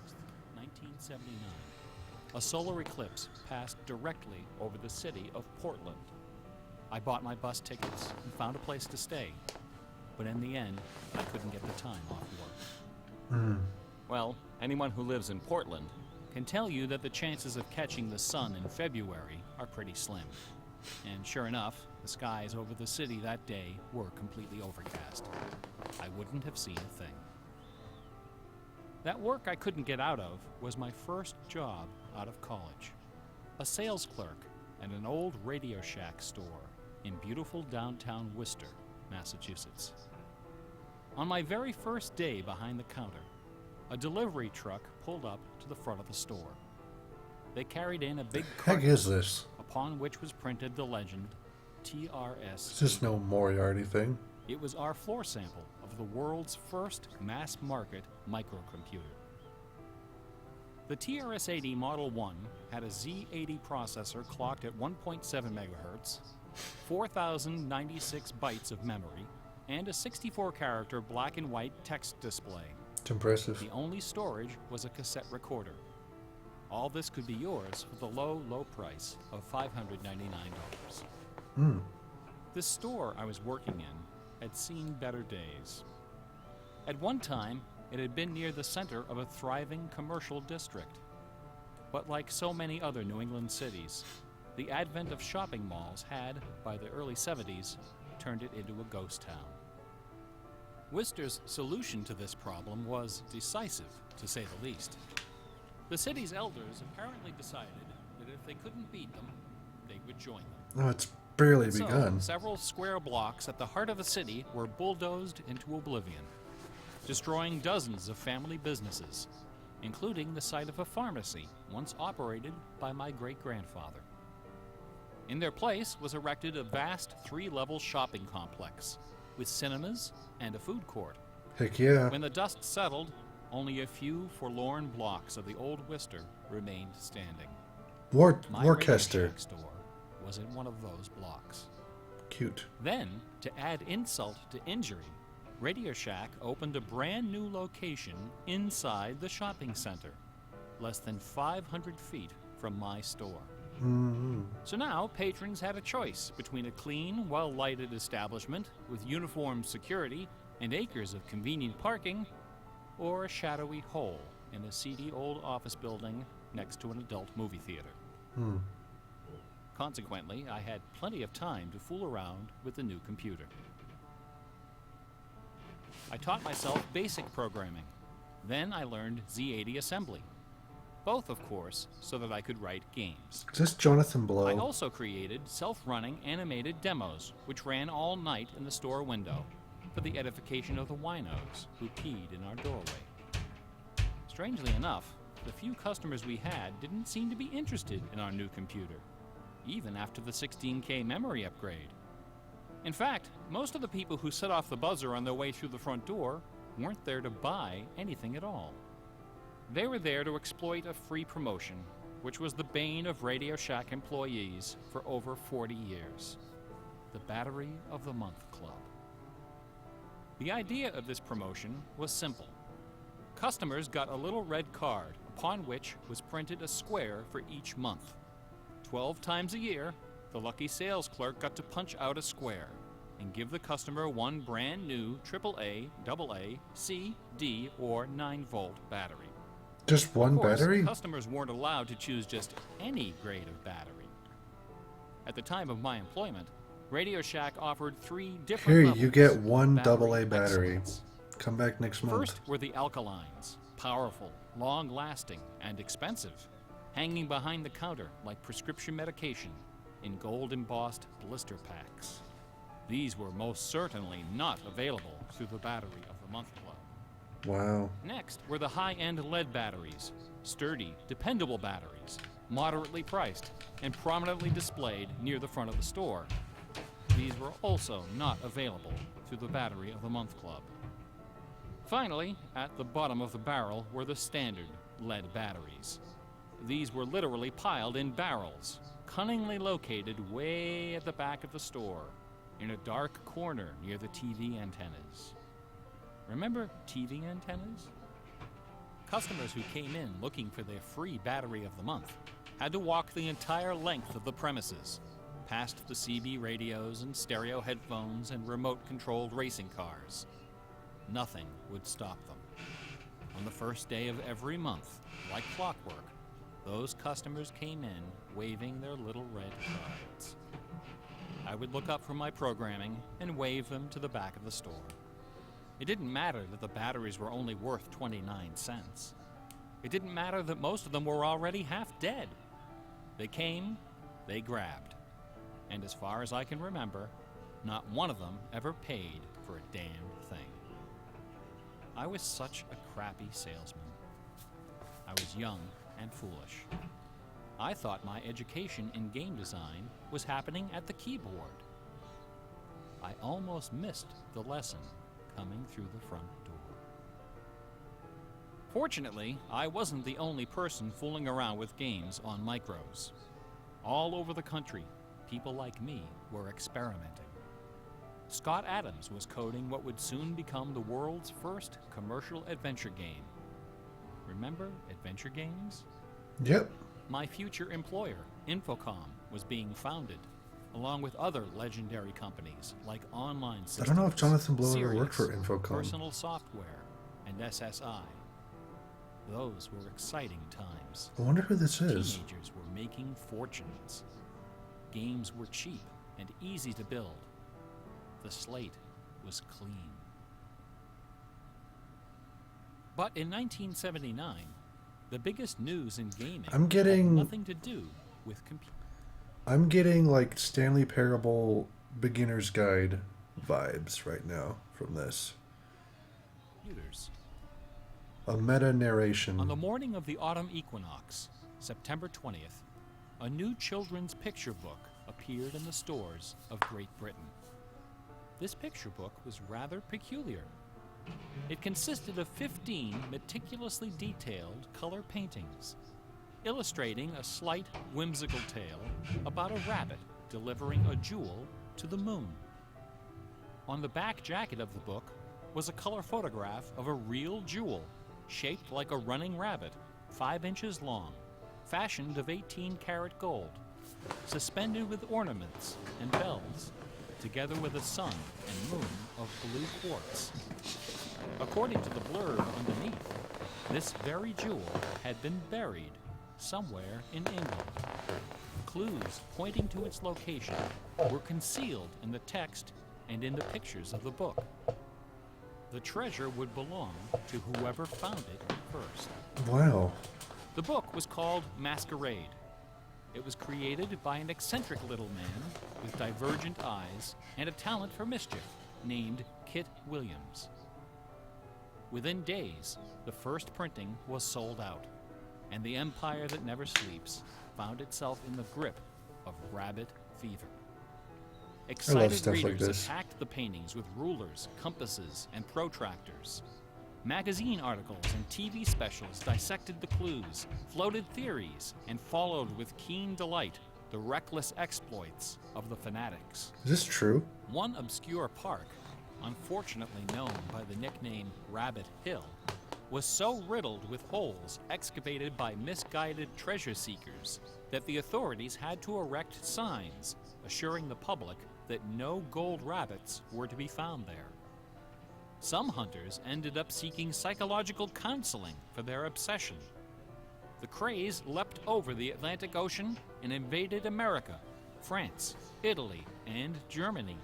1979, a solar eclipse passed directly over the city of Portland. I bought my bus tickets and found a place to stay, but in the end, I couldn't get the time off work. Well, anyone who lives in Portland can tell you that the chances of catching the sun in February are pretty slim. And sure enough, the skies over the city that day were completely overcast. I wouldn't have seen a thing. That work I couldn't get out of was my first job out of college. A sales clerk at an old Radio Shack store in beautiful downtown Worcester, Massachusetts. On my very first day behind the counter, a delivery truck pulled up to the front of the store. They carried in a big Heck is this? upon which was printed the legend TRS. Is this no Moriarty thing? It was our floor sample of the world's first mass-market microcomputer. The TRS-80 Model 1 had a Z80 processor clocked at 1.7 megahertz, 4,096 bytes of memory, and a 64-character black and white text display. It's impressive. The only storage was a cassette recorder. All this could be yours for the low, low price of $599. This store I was working in had seen better days. At one time, it had been near the center of a thriving commercial district. But like so many other New England cities, the advent of shopping malls had, by the early 70s, turned it into a ghost town. Worcester's solution to this problem was decisive, to say the least. The city's elders apparently decided that if they couldn't beat them, they would join them. Oh, it's barely begun. So, several square blocks at the heart of the city were bulldozed into oblivion, destroying dozens of family businesses, including the site of a pharmacy once operated by my great-grandfather. In their place was erected a vast 3-level shopping complex with cinemas and a food court. Heck yeah. When the dust settled, only a few forlorn blocks of the old Worcester remained standing. My Worcester. Radio Shack store was in one of those blocks. Cute. Then, to add insult to injury, Radio Shack opened a brand new location inside the shopping center, less than 500 feet from my store. So now patrons had a choice between a clean, well-lighted establishment with uniformed security and acres of convenient parking, or a shadowy hole in a seedy old office building next to an adult movie theater. Consequently, I had plenty of time to fool around with the new computer. I taught myself basic programming. Then I learned Z80 assembly. Both, of course, so that I could write games. Is this Jonathan Blow? I also created self-running animated demos, which ran all night in the store window for the edification of the winos who peed in our doorway. Strangely enough, the few customers we had didn't seem to be interested in our new computer, even after the 16K memory upgrade. In fact, most of the people who set off the buzzer on their way through the front door weren't there to buy anything at all. They were there to exploit a free promotion, which was the bane of Radio Shack employees for over 40 years. The Battery of the Month Club. The idea of this promotion was simple. Customers got a little red card upon which was printed a square for each month. 12 times a year, the lucky sales clerk got to punch out a square and give the customer one brand new AAA, AA, C, D, or 9-volt battery. Just one Of course, battery? Customers weren't allowed to choose just any grade of battery. At the time of my employment, Radio Shack offered 3 different Here, levels you get of one battery AA battery. excellence. Come back next month. First were the alkalines, powerful, long-lasting, and expensive, hanging behind the counter like prescription medication in gold-embossed blister packs. These were most certainly not available through the Battery of the Month Club. Wow. Next were the high-end lead batteries, sturdy, dependable batteries, moderately priced, and prominently displayed near the front of the store. These were also not available through the Battery of the Month Club. Finally, at the bottom of the barrel were the standard lead batteries. These were literally piled in barrels, cunningly located way at the back of the store, in a dark corner near the TV antennas. Remember TV antennas? Customers who came in looking for their free Battery of the Month had to walk the entire length of the premises, past the CB radios and stereo headphones and remote-controlled racing cars. Nothing would stop them. On the first day of every month, like clockwork, those customers came in waving their little red cards. I would look up from my programming and wave them to the back of the store. It didn't matter that the batteries were only worth 29 cents. It didn't matter that most of them were already half dead. They came, they grabbed. And as far as I can remember, not one of them ever paid for a damn thing. I was such a crappy salesman. I was young and foolish. I thought my education in game design was happening at the keyboard. I almost missed the lesson coming through the front door. Fortunately, I wasn't the only person fooling around with games on micros. All over the country, people like me were experimenting. Scott Adams was coding what would soon become the world's first commercial adventure game. Remember adventure games? Yep. My future employer, Infocom, was being founded, along with other legendary companies like Online I Systems, don't know if Jonathan Blow ever worked for Sirius, Infocom. Personal Software, and SSI. Those were exciting times. I wonder who this is. Teenagers were making fortunes. Games were cheap and easy to build. The slate was clean. But in 1979, the biggest news in gaming I'm getting- had nothing to do with computers. I'm getting like Stanley Parable Beginner's Guide vibes right now from this. A meta narration. On the morning of the autumn equinox, September 20th, a new children's picture book appeared in the stores of Great Britain. This picture book was rather peculiar. It consisted of 15 meticulously detailed color paintings, illustrating a slight whimsical tale about a rabbit delivering a jewel to the moon. On the back jacket of the book was a color photograph of a real jewel, shaped like a running rabbit, 5 inches long, fashioned of 18-karat gold, suspended with ornaments and bells, together with a sun and moon of blue quartz. According to the blurb underneath, this very jewel had been buried somewhere in England. Clues pointing to its location were concealed in the text and in the pictures of the book. The treasure would belong to whoever found it first. Wow. The book was called Masquerade. It was created by an eccentric little man with divergent eyes and a talent for mischief named Kit Williams. Within days, the first printing was sold out, and the empire that never sleeps found itself in the grip of rabbit fever. Excited stuff like readers this. attacked the paintings with rulers, compasses, and protractors. Magazine articles and TV specials dissected the clues, floated theories, and followed with keen delight the reckless exploits of the fanatics. Is this true? One obscure park, unfortunately known by the nickname Rabbit Hill, was so riddled with holes excavated by misguided treasure seekers that the authorities had to erect signs assuring the public that no gold rabbits were to be found there. Some hunters ended up seeking psychological counseling for their obsession. The craze leapt over the Atlantic Ocean and invaded America, France, Italy, and Germany.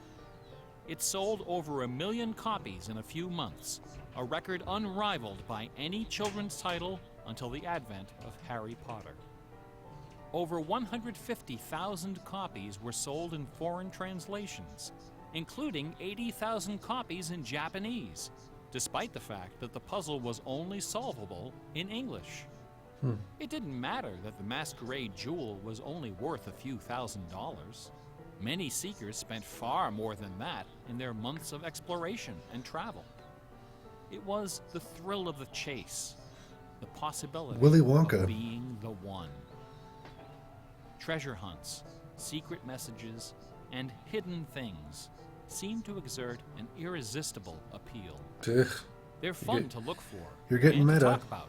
It sold over 1 million copies in a few months, a record unrivaled by any children's title until the advent of Harry Potter. Over 150,000 copies were sold in foreign translations, including 80,000 copies in Japanese, despite the fact that the puzzle was only solvable in English. It didn't matter that the Masquerade jewel was only worth a few $1,000s. Many seekers spent far more than that in their months of exploration and travel. It was the thrill of the chase, the possibility Willy Wonka. of being the one. Treasure hunts, secret messages, and hidden things seem to exert an irresistible appeal. Ugh. They're fun to look for you're getting and to meta. talk about.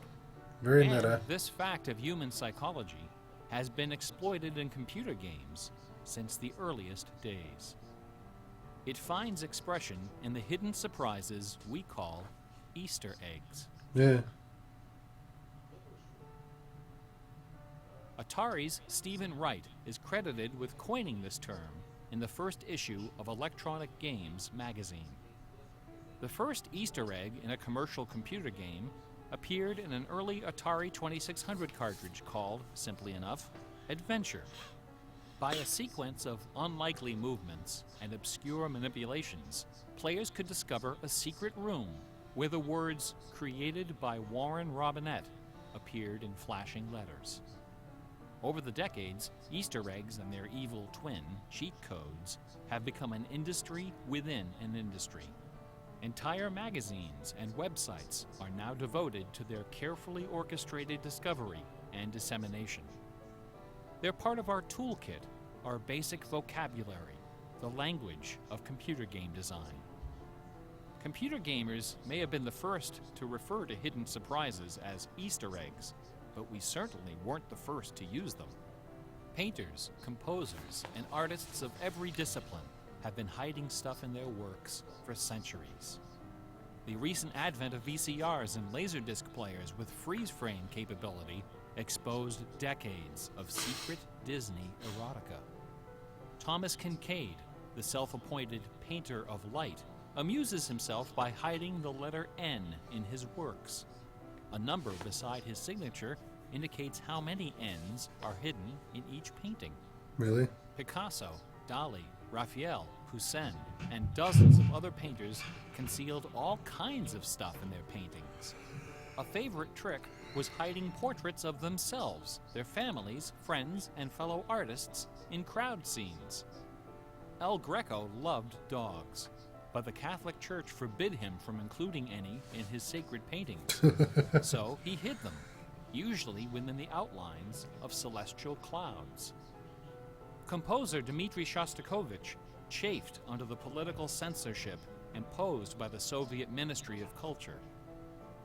Very And meta. this fact of human psychology has been exploited in computer games since the earliest days. It finds expression in the hidden surprises we call Easter eggs. Yeah. Atari's Stephen Wright is credited with coining this term in the first issue of Electronic Games magazine. The first Easter egg in a commercial computer game appeared in an early Atari 2600 cartridge called, simply enough, Adventure. By a sequence of unlikely movements and obscure manipulations, players could discover a secret room where the words "Created by Warren Robinette" appeared in flashing letters. Over the decades, Easter eggs and their evil twin, cheat codes, have become an industry within an industry. Entire magazines and websites are now devoted to their carefully orchestrated discovery and dissemination. They're part of our toolkit, our basic vocabulary, the language of computer game design. Computer gamers may have been the first to refer to hidden surprises as Easter eggs, but we certainly weren't the first to use them. Painters, composers, and artists of every discipline have been hiding stuff in their works for centuries. The recent advent of VCRs and Laserdisc players with freeze-frame capability exposed decades of secret Disney erotica. Thomas Kincaid, the self-appointed painter of light, amuses himself by hiding the letter N in his works. A number beside his signature indicates how many N's are hidden in each painting. Really? Picasso, Dali, Raphael, Poussin, and dozens of other painters concealed all kinds of stuff in their paintings. A favorite trick was hiding portraits of themselves, their families, friends, and fellow artists in crowd scenes. El Greco loved dogs, but the Catholic Church forbid him from including any in his sacred paintings, so he hid them, usually within the outlines of celestial clouds. Composer Dmitri Shostakovich chafed under the political censorship imposed by the Soviet Ministry of Culture.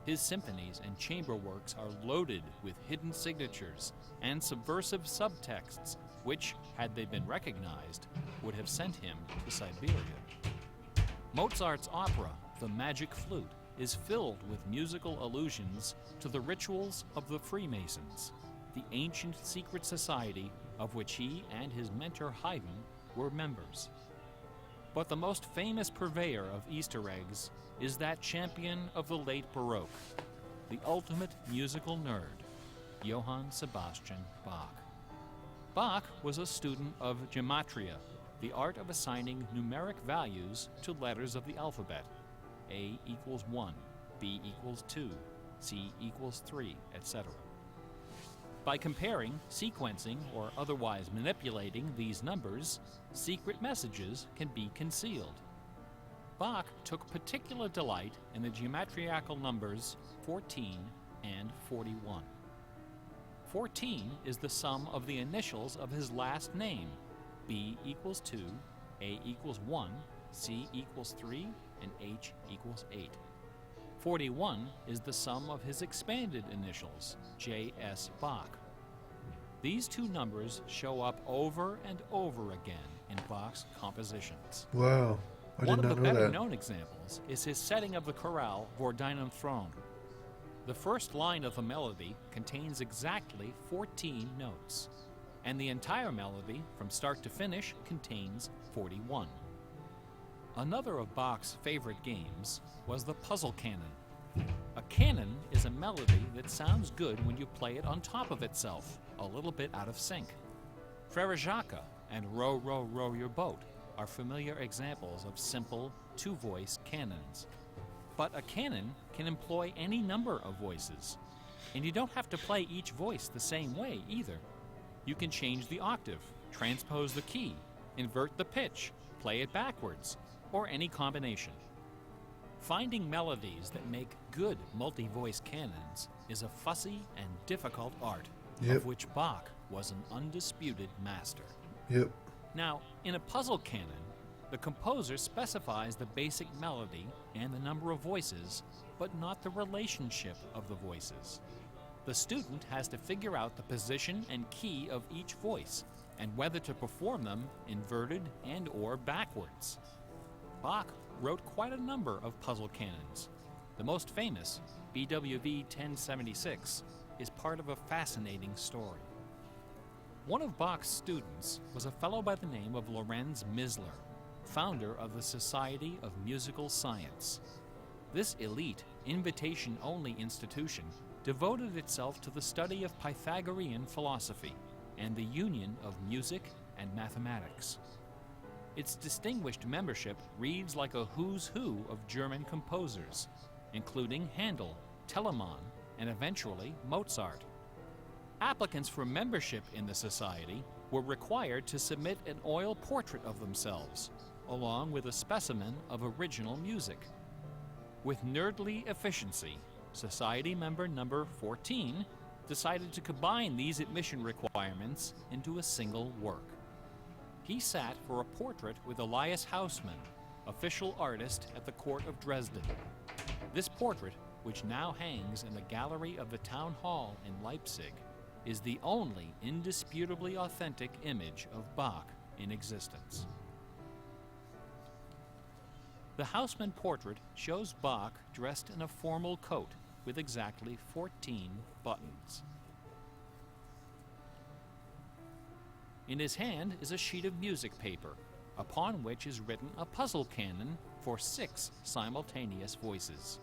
His symphonies and chamber works are loaded with hidden signatures and subversive subtexts, which, had they been recognized, would have sent him to Siberia. Mozart's opera, The Magic Flute, is filled with musical allusions to the rituals of the Freemasons, the ancient secret society of which he and his mentor Haydn were members. But the most famous purveyor of Easter eggs is that champion of the late Baroque, the ultimate musical nerd, Johann Sebastian Bach. Bach was a student of gematria, the art of assigning numeric values to letters of the alphabet. A equals 1, B equals 2, C equals 3, etc. By comparing, sequencing, or otherwise manipulating these numbers, secret messages can be concealed. Bach took particular delight in the geometrical numbers 14 and 41. 14 is the sum of the initials of his last name. B equals 2, A equals 1, C equals 3, and H equals 8. 41 is the sum of his expanded initials, J.S. Bach. These two numbers show up over and over again in Bach's compositions. Wow. I One did of not the know that. better-known examples is his setting of the chorale Vor deinem Thron. The first line of the melody contains exactly 14 notes, and the entire melody, from start to finish, contains 41. Another of Bach's favorite games was the puzzle canon. A canon is a melody that sounds good when you play it on top of itself, a little bit out of sync. Frere Jacques and Row, Row, Row Your Boat are familiar examples of simple, two-voice canons. But a canon can employ any number of voices, and you don't have to play each voice the same way either. You can change the octave, transpose the key, invert the pitch, play it backwards, or any combination. Finding melodies that make good multi-voice canons is a fussy and difficult art, Yep. of which Bach was an undisputed master. Yep. Now, in a puzzle canon, the composer specifies the basic melody and the number of voices, but not the relationship of the voices. The student has to figure out the position and key of each voice, and whether to perform them inverted and/or backwards. Bach wrote quite a number of puzzle canons. The most famous, BWV 1076, is part of a fascinating story. One of Bach's students was a fellow by the name of Lorenz Misler, founder of the Society of Musical Science. This elite, invitation-only institution devoted itself to the study of Pythagorean philosophy and the union of music and mathematics. Its distinguished membership reads like a who's who of German composers, including Handel, Telemann, and eventually Mozart. Applicants for membership in the society were required to submit an oil portrait of themselves, along with a specimen of original music. With nerdly efficiency, Society member number 14 decided to combine these admission requirements into a single work. He sat for a portrait with Elias Haussmann, official artist at the court of Dresden. This portrait, which now hangs in the gallery of the town hall in Leipzig, is the only indisputably authentic image of Bach in existence. The Haussmann portrait shows Bach dressed in a formal coat with exactly 14 buttons. In his hand is a sheet of music paper, upon which is written a puzzle canon for 6 simultaneous voices.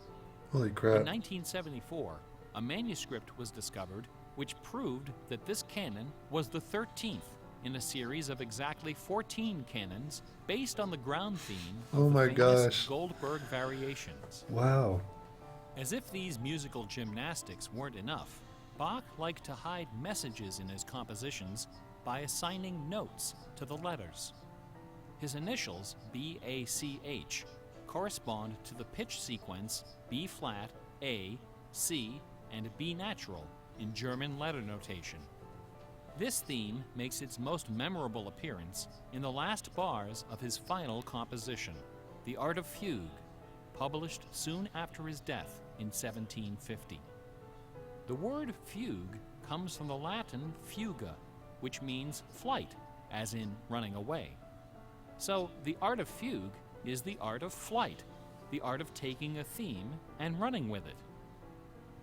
Holy In crap. 1974, a manuscript was discovered which proved that this canon was the 13th in a series of exactly 14 canons based on the ground theme of Oh my the famous gosh. Goldberg variations. Wow. As if these musical gymnastics weren't enough, Bach liked to hide messages in his compositions by assigning notes to the letters. His initials, B-A-C-H, correspond to the pitch sequence B flat, A, C, and B natural in German letter notation. This theme makes its most memorable appearance in the last bars of his final composition, The Art of Fugue, published soon after his death in 1750. The word fugue comes from the Latin fuga, which means flight, as in running away. So the art of fugue is the art of flight, the art of taking a theme and running with it.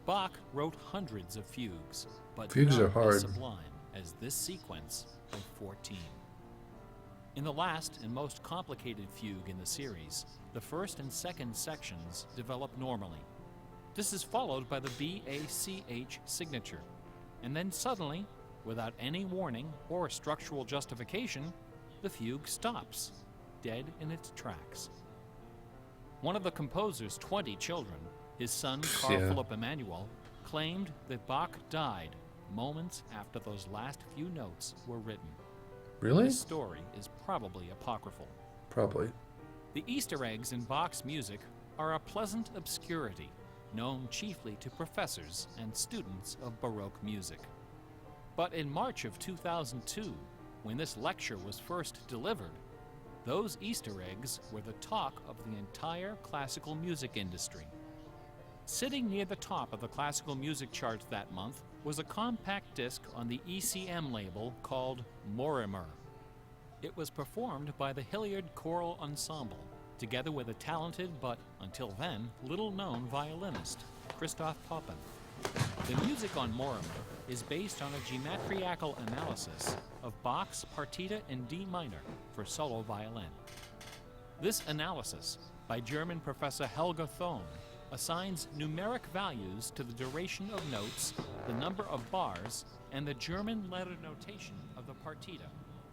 Bach wrote hundreds of fugues, but Fugues none are hard. as sublime as this sequence of 14. In the last and most complicated fugue in the series, the first and second sections develop normally. This is followed by the BACH signature, and then suddenly, without any warning or structural justification, the fugue stops, dead in its tracks. One of the composer's 20 children, his son Carl Philipp Emanuel, claimed that Bach died moments after those last few notes were written. Really? This story is probably apocryphal. Probably. The Easter eggs in Bach's music are a pleasant obscurity, known chiefly to professors and students of Baroque music. But in March of 2002, when this lecture was first delivered, those Easter eggs were the talk of the entire classical music industry. Sitting near the top of the classical music charts that month was a compact disc on the ECM label called Morimer. It was performed by the Hilliard Choral Ensemble, together with a talented but, until then, little-known violinist, Christoph Poppen. The music on Morimer is based on a geometrical analysis of Bach's Partita in D minor for solo violin. This analysis, by German professor Helga Thom, assigns numeric values to the duration of notes, the number of bars, and the German letter notation of the partita.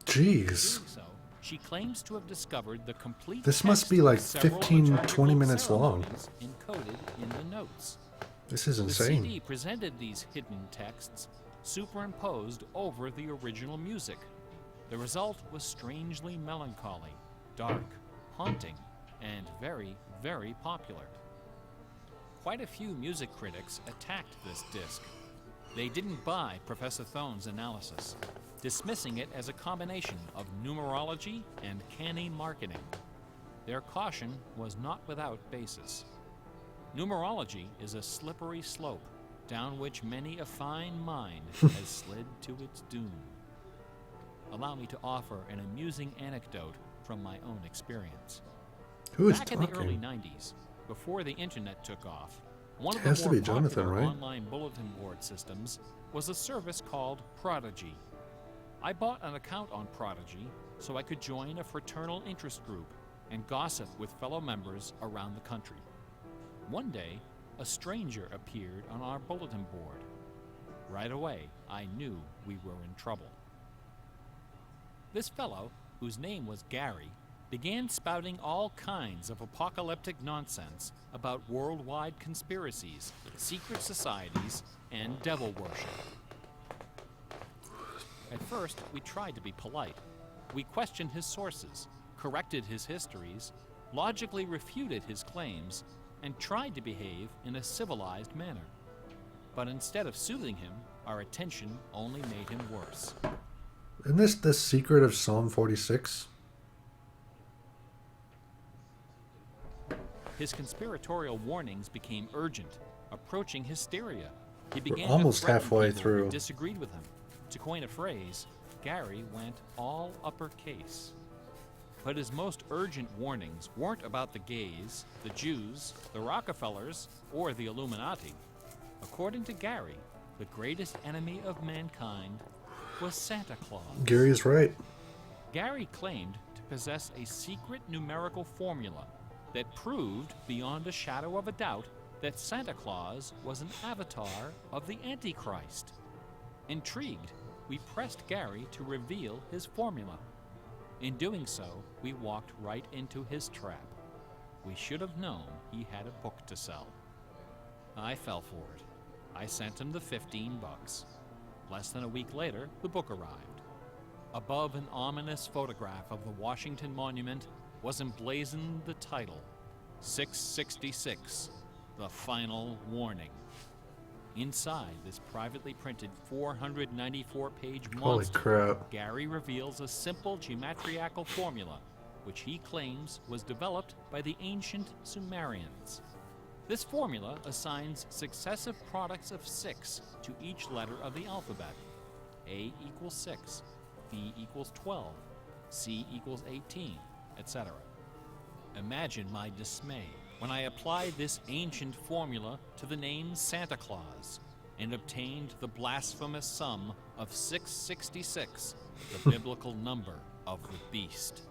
Jeez. In doing so, she claims to have discovered the complete This must text be like of several 15, 20 liturgical minutes long. ceremonies encoded in the notes. This is The insane. CD presented these hidden texts superimposed over the original music. The result was strangely melancholy, dark, haunting, and very, very popular. Quite a few music critics attacked this disc. They didn't buy Professor Thone's analysis, dismissing it as a combination of numerology and canny marketing. Their caution was not without basis. Numerology is a slippery slope down which many a fine mind has slid to its doom. Allow me to offer an amusing anecdote from my own experience. Who is Back in talking? the early 90s, before the internet took off, one of Has the to more be Jonathan, popular right? online bulletin board systems was a service called Prodigy. I bought an account on Prodigy so I could join a fraternal interest group and gossip with fellow members around the country. One day, a stranger appeared on our bulletin board. Right away, I knew we were in trouble. This fellow, whose name was Gary, began spouting all kinds of apocalyptic nonsense about worldwide conspiracies, secret societies, and devil worship. At first, we tried to be polite. We questioned his sources, corrected his histories, logically refuted his claims, and tried to behave in a civilized manner. But instead of soothing him, our attention only made him worse. Isn't this the secret of Psalm 46? His conspiratorial warnings became urgent, approaching hysteria. He began almost to threaten halfway people through. who disagreed with him. To coin a phrase, Gary went all uppercase. But his most urgent warnings weren't about the gays, the Jews, the Rockefellers, or the Illuminati. According to Gary, the greatest enemy of mankind was Santa Claus. Gary is right. Gary claimed to possess a secret numerical formula that proved beyond a shadow of a doubt that Santa Claus was an avatar of the Antichrist. Intrigued, we pressed Gary to reveal his formula. In doing so, we walked right into his trap. We should have known he had a book to sell. I fell for it. I sent him the $15. Less than a week later, the book arrived. Above an ominous photograph of the Washington Monument was emblazoned the title, 666, The Final Warning. Inside this privately printed 494-page Holy monster, crap. Gary reveals a simple geometrical formula, which he claims was developed by the ancient Sumerians. This formula assigns successive products of 6 to each letter of the alphabet. A equals 6, B equals 12, C equals 18, etc. Imagine my dismay when I applied this ancient formula to the name Santa Claus and obtained the blasphemous sum of 666, the biblical number of the beast.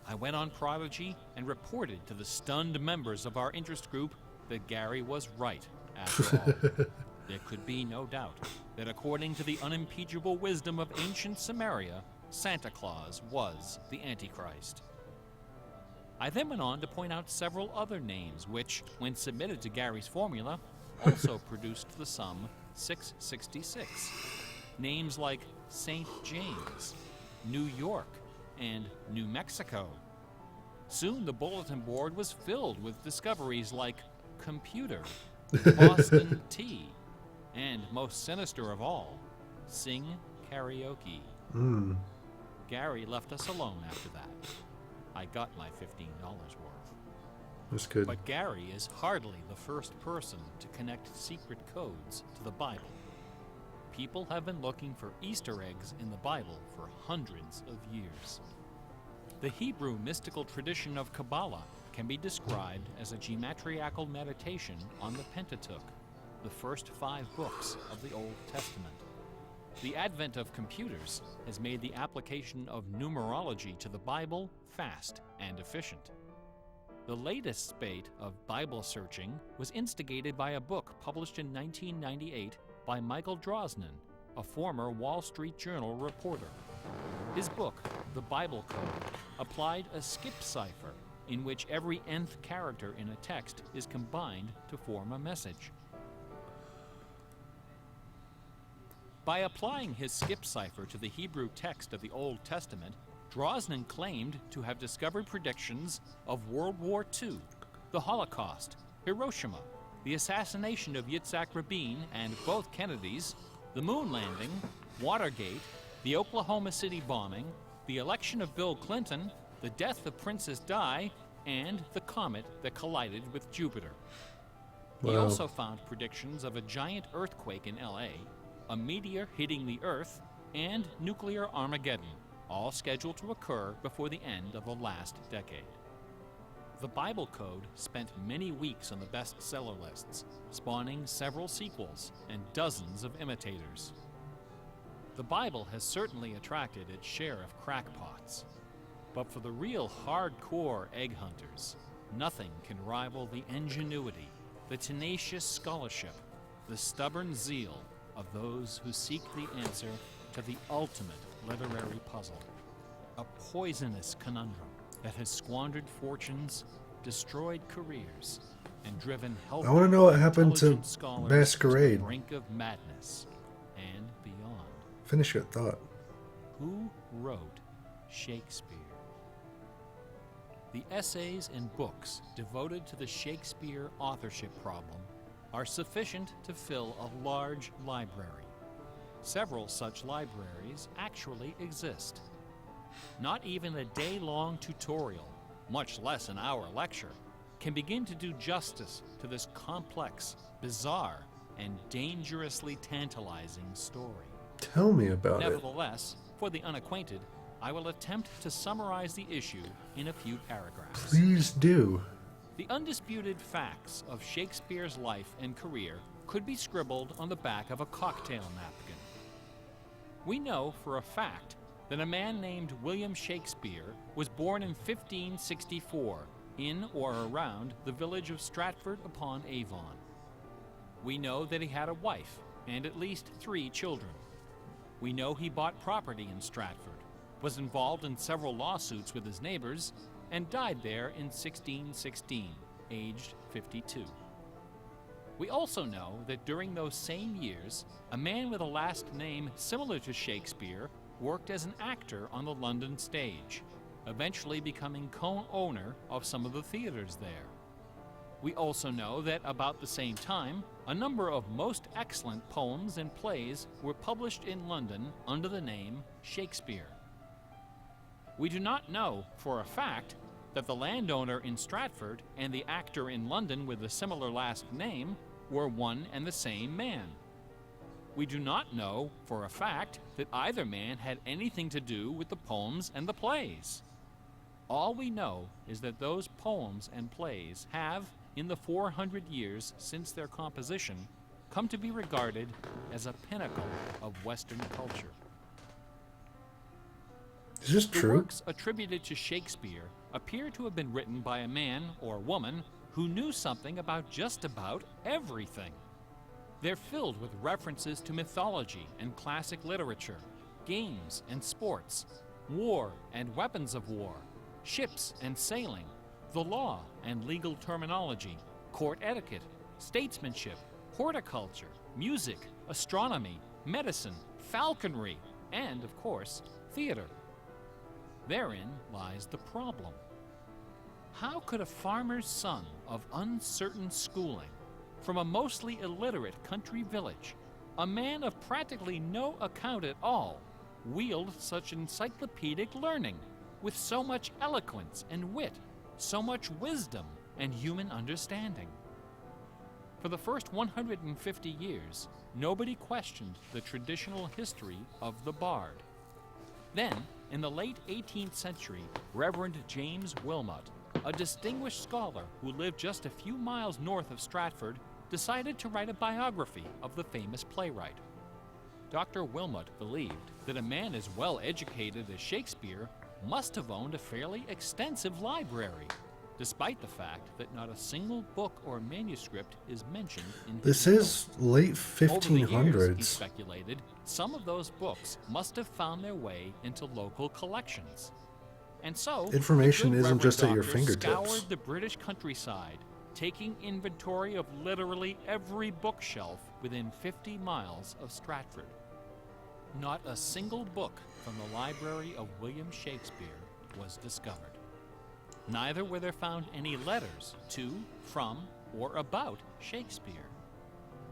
I went on Prodigy and reported to the stunned members of our interest group that Gary was right, after all. There could be no doubt that according to the unimpeachable wisdom of ancient Samaria, Santa Claus was the Antichrist. I then went on to point out several other names which, when submitted to Gary's formula, also produced the sum 666. Names like St. James, New York, and New Mexico. Soon the bulletin board was filled with discoveries like computer, Boston tea, and most sinister of all, sing karaoke. Gary left us alone after that. I got my $15 worth. That's good. But Gary is hardly the first person to connect secret codes to the Bible. People have been looking for Easter eggs in the Bible for hundreds of years. The Hebrew mystical tradition of Kabbalah can be described as a geometriacal meditation on the Pentateuch, the first 5 books of the Old Testament. The advent of computers has made the application of numerology to the Bible fast and efficient. The latest spate of Bible searching was instigated by a book published in 1998 by Michael Drosnin, a former Wall Street Journal reporter. His book, The Bible Code, applied a skip cipher in which every nth character in a text is combined to form a message. By applying his skip cipher to the Hebrew text of the Old Testament, Drosnin claimed to have discovered predictions of World War II, the Holocaust, Hiroshima, the assassination of Yitzhak Rabin and both Kennedys, the moon landing, Watergate, the Oklahoma City bombing, the election of Bill Clinton, the death of Princess Di, and the comet that collided with Jupiter. He Wow. also found predictions of a giant earthquake in LA, a meteor hitting the Earth, and nuclear Armageddon, all scheduled to occur before the end of the last decade. The Bible Code spent many weeks on the bestseller lists, spawning several sequels and dozens of imitators. The Bible has certainly attracted its share of crackpots, but for the real hardcore egg hunters, nothing can rival the ingenuity, the tenacious scholarship, the stubborn zeal of those who seek the answer to the ultimate literary puzzle, a poisonous conundrum that has squandered fortunes, destroyed careers, and driven healthy, I wanna know what happened to intelligent scholars Masquerade. to the brink of madness and beyond. Finish your thought. Who wrote Shakespeare? The essays and books devoted to the Shakespeare authorship problem are sufficient to fill a large library. Several such libraries actually exist. Not even a day-long tutorial, much less an hour lecture, can begin to do justice to this complex, bizarre, and dangerously tantalizing story. Tell me about it. Nevertheless, for the unacquainted, I will attempt to summarize the issue in a few paragraphs. Please do. The undisputed facts of Shakespeare's life and career could be scribbled on the back of a cocktail napkin. We know for a fact that a man named William Shakespeare was born in 1564 in or around the village of Stratford upon Avon. We know that he had a wife and at least 3 children. We know he bought property in Stratford, was involved in several lawsuits with his neighbors, and died there in 1616, aged 52. We also know that during those same years, a man with a last name similar to Shakespeare worked as an actor on the London stage, eventually becoming co-owner of some of the theaters there. We also know that about the same time, a number of most excellent poems and plays were published in London under the name Shakespeare. We do not know for a fact that the landowner in Stratford and the actor in London with a similar last name were one and the same man. We do not know for a fact that either man had anything to do with the poems and the plays. All we know is that those poems and plays have, in the 400 years since their composition, come to be regarded as a pinnacle of Western culture. Is this The true? works attributed to Shakespeare appear to have been written by a man or woman who knew something about just about everything. They're filled with references to mythology and classic literature, games and sports, war and weapons of war, ships and sailing, the law and legal terminology, court etiquette, statesmanship, horticulture, music, astronomy, medicine, falconry, and, of course, theater. Therein lies the problem. How could a farmer's son of uncertain schooling, from a mostly illiterate country village, a man of practically no account at all, wield such encyclopedic learning, with so much eloquence and wit, so much wisdom and human understanding? For the first 150 years, nobody questioned the traditional history of the bard. Then, in the late 18th century, Reverend James Wilmot, a distinguished scholar who lived just a few miles north of Stratford, decided to write a biography of the famous playwright. Dr. Wilmot believed that a man as well educated as Shakespeare must have owned a fairly extensive library, despite the fact that not a single book or manuscript is mentioned in his This is late Over the years, he 1500s. speculated, some of those books must have found their way into local collections. And so, Information the good isn't just at your Reverend Doctor fingertips. scoured the British countryside, taking inventory of literally every bookshelf within 50 miles of Stratford. Not a single book from the library of William Shakespeare was discovered. Neither were there found any letters to, from, or about Shakespeare.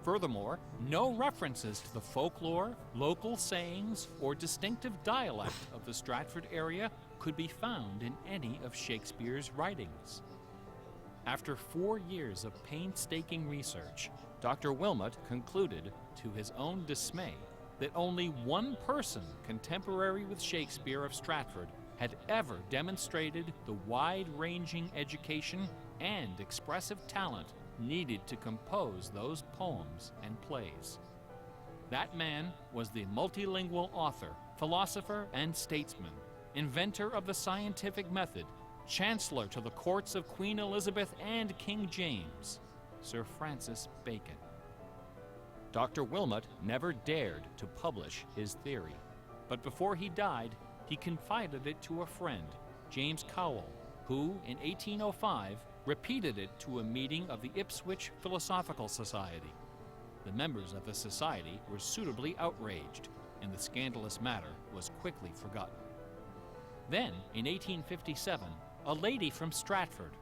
Furthermore, no references to the folklore, local sayings, or distinctive dialect of the Stratford area could be found in any of Shakespeare's writings. After 4 years of painstaking research, Dr. Wilmot concluded, to his own dismay, that only one person contemporary with Shakespeare of Stratford had ever demonstrated the wide-ranging education and expressive talent needed to compose those poems and plays. That man was the multilingual author, philosopher, and statesman, inventor of the scientific method, chancellor to the courts of Queen Elizabeth and King James, Sir Francis Bacon. Dr. Wilmot never dared to publish his theory, but before he died, he confided it to a friend, James Cowell, who, in 1805, repeated it to a meeting of the Ipswich Philosophical Society. The members of the society were suitably outraged, and the scandalous matter was quickly forgotten. Then, in 1857, a lady from Stratford,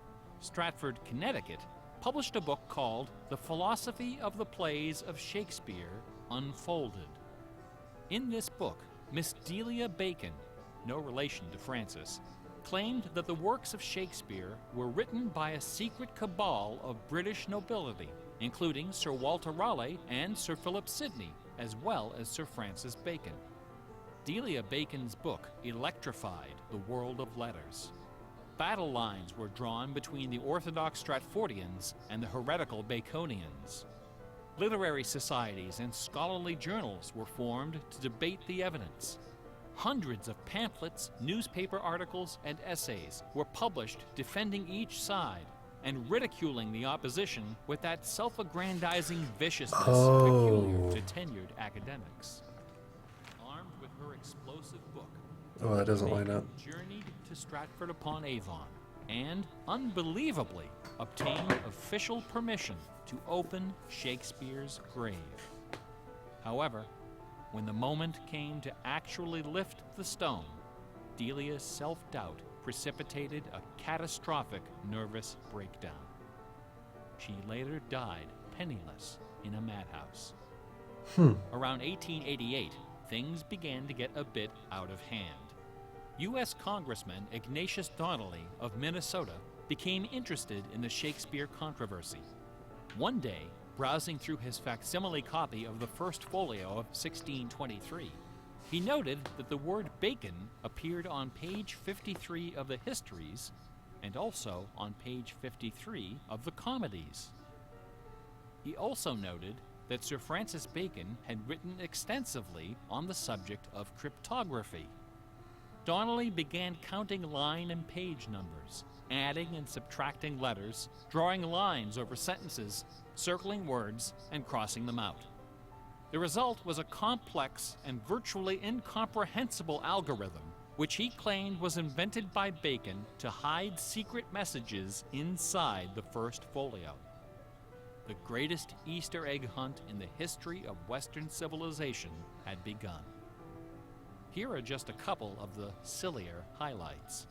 Connecticut, published a book called The Philosophy of the Plays of Shakespeare Unfolded. In this book, Miss Delia Bacon, no relation to Francis, claimed that the works of Shakespeare were written by a secret cabal of British nobility, including Sir Walter Raleigh and Sir Philip Sidney, as well as Sir Francis Bacon. Delia Bacon's book electrified the world of letters. Battle lines were drawn between the orthodox Stratfordians and the heretical Baconians. Literary societies and scholarly journals were formed to debate the evidence. Hundreds of pamphlets, newspaper articles, and essays were published defending each side and ridiculing the opposition with that self-aggrandizing viciousness peculiar to tenured academics. Armed with her explosive book, Oh, that doesn't line Bacon up. journeyed to Stratford-upon-Avon and, unbelievably, obtained official permission to open Shakespeare's grave. However, when the moment came to actually lift the stone, Delia's self-doubt precipitated a catastrophic nervous breakdown. She later died penniless in a madhouse. Around 1888, things began to get a bit out of hand. U.S. Congressman Ignatius Donnelly of Minnesota became interested in the Shakespeare controversy. One day, browsing through his facsimile copy of the First Folio of 1623, he noted that the word bacon appeared on page 53 of the Histories and also on page 53 of the Comedies. He also noted that Sir Francis Bacon had written extensively on the subject of cryptography. Donnelly began counting line and page numbers, adding and subtracting letters, drawing lines over sentences, circling words, and crossing them out. The result was a complex and virtually incomprehensible algorithm, which he claimed was invented by Bacon to hide secret messages inside the first folio. The greatest Easter egg hunt in the history of Western civilization had begun. Here are just a couple of the sillier highlights.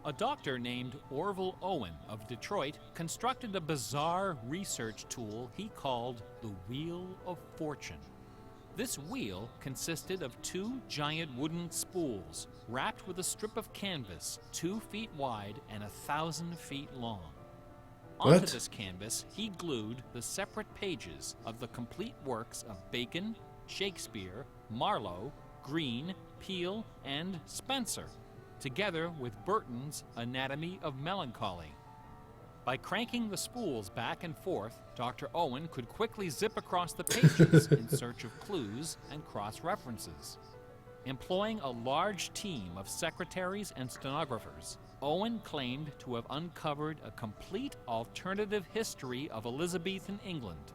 A doctor named Orville Owen of Detroit constructed a bizarre research tool he called the Wheel of Fortune. This wheel consisted of two giant wooden spools wrapped with a strip of canvas 2 feet wide and 1,000 feet long. What? Onto this canvas, he glued the separate pages of the complete works of Bacon, Shakespeare, Marlowe, Greene, Peele, and Spencer, together with Burton's Anatomy of Melancholy. By cranking the spools back and forth, Dr. Owen could quickly zip across the pages in search of clues and cross-references. Employing a large team of secretaries and stenographers, Owen claimed to have uncovered a complete alternative history of Elizabethan England,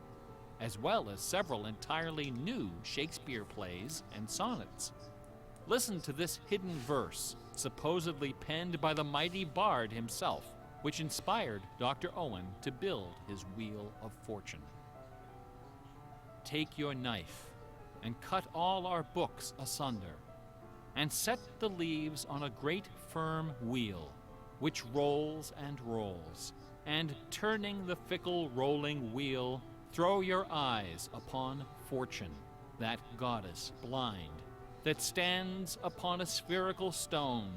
as well as several entirely new Shakespeare plays and sonnets. Listen to this hidden verse, supposedly penned by the mighty bard himself, which inspired Dr. Owen to build his Wheel of Fortune. Take your knife and cut all our books asunder, and set the leaves on a great firm wheel, which rolls and rolls, and turning the fickle rolling wheel, throw your eyes upon Fortune, that goddess blind, that stands upon a spherical stone,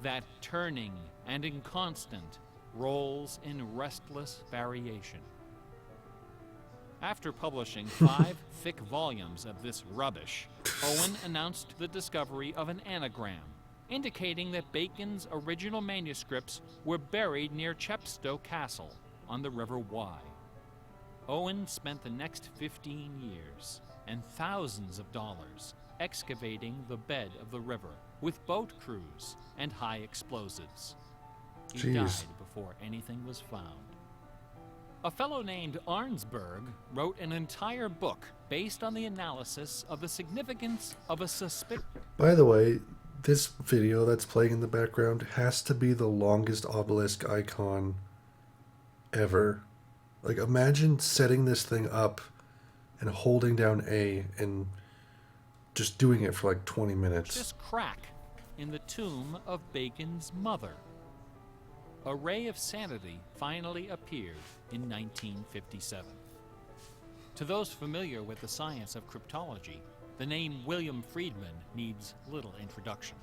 that turning and inconstant rolls in restless variation. After publishing 5 thick volumes of this rubbish, Owen announced the discovery of an anagram, indicating that Bacon's original manuscripts were buried near Chepstow Castle on the River Wye. Owen spent the next 15 years and thousands of dollars excavating the bed of the river with boat crews and high explosives. He died before anything was found. A fellow named Arnsberg wrote an entire book based on the analysis of the significance of a suspicion. By the way, this video that's playing in the background has to be the longest obelisk icon ever. Like, imagine setting this thing up and holding down A and just doing it for like 20 minutes. This crack in the tomb of Bacon's mother. A ray of sanity finally appeared in 1957. To those familiar with the science of cryptology, the name William Friedman needs little introduction.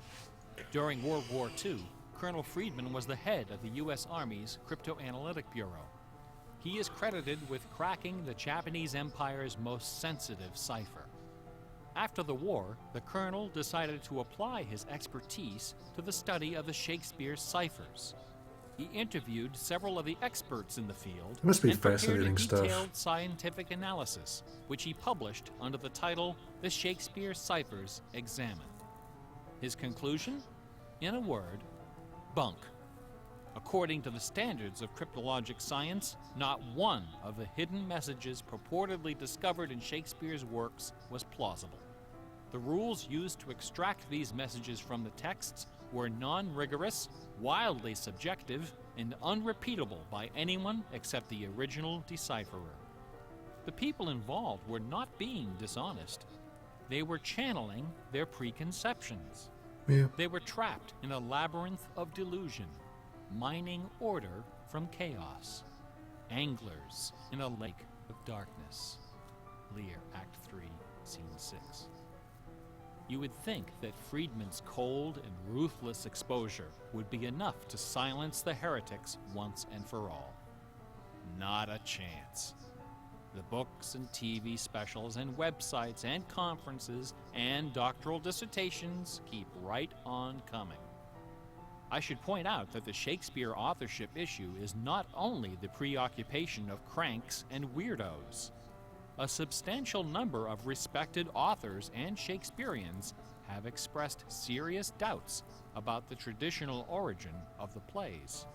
During World War II, Colonel Friedman was the head of the U.S. Army's Cryptoanalytic Bureau. He is credited with cracking the Japanese Empire's most sensitive cipher. After the war, the colonel decided to apply his expertise to the study of the Shakespeare ciphers. He interviewed several of the experts in the field It must be and prepared fascinating a stuff. detailed scientific analysis, which he published under the title The Shakespeare Ciphers Examined. His conclusion? In a word, bunk. According to the standards of cryptologic science, not one of the hidden messages purportedly discovered in Shakespeare's works was plausible. The rules used to extract these messages from the texts were non-rigorous, wildly subjective, and unrepeatable by anyone except the original decipherer. The people involved were not being dishonest. They were channeling their preconceptions. Yeah. They were trapped in a labyrinth of delusion, mining order from chaos. Anglers in a lake of darkness. Lear, Act 3, Scene 6. You would think that Friedman's cold and ruthless exposure would be enough to silence the heretics once and for all. Not a chance. The books and TV specials and websites and conferences and doctoral dissertations keep right on coming. I should point out that the Shakespeare authorship issue is not only the preoccupation of cranks and weirdos. A substantial number of respected authors and Shakespeareans have expressed serious doubts about the traditional origin of the plays.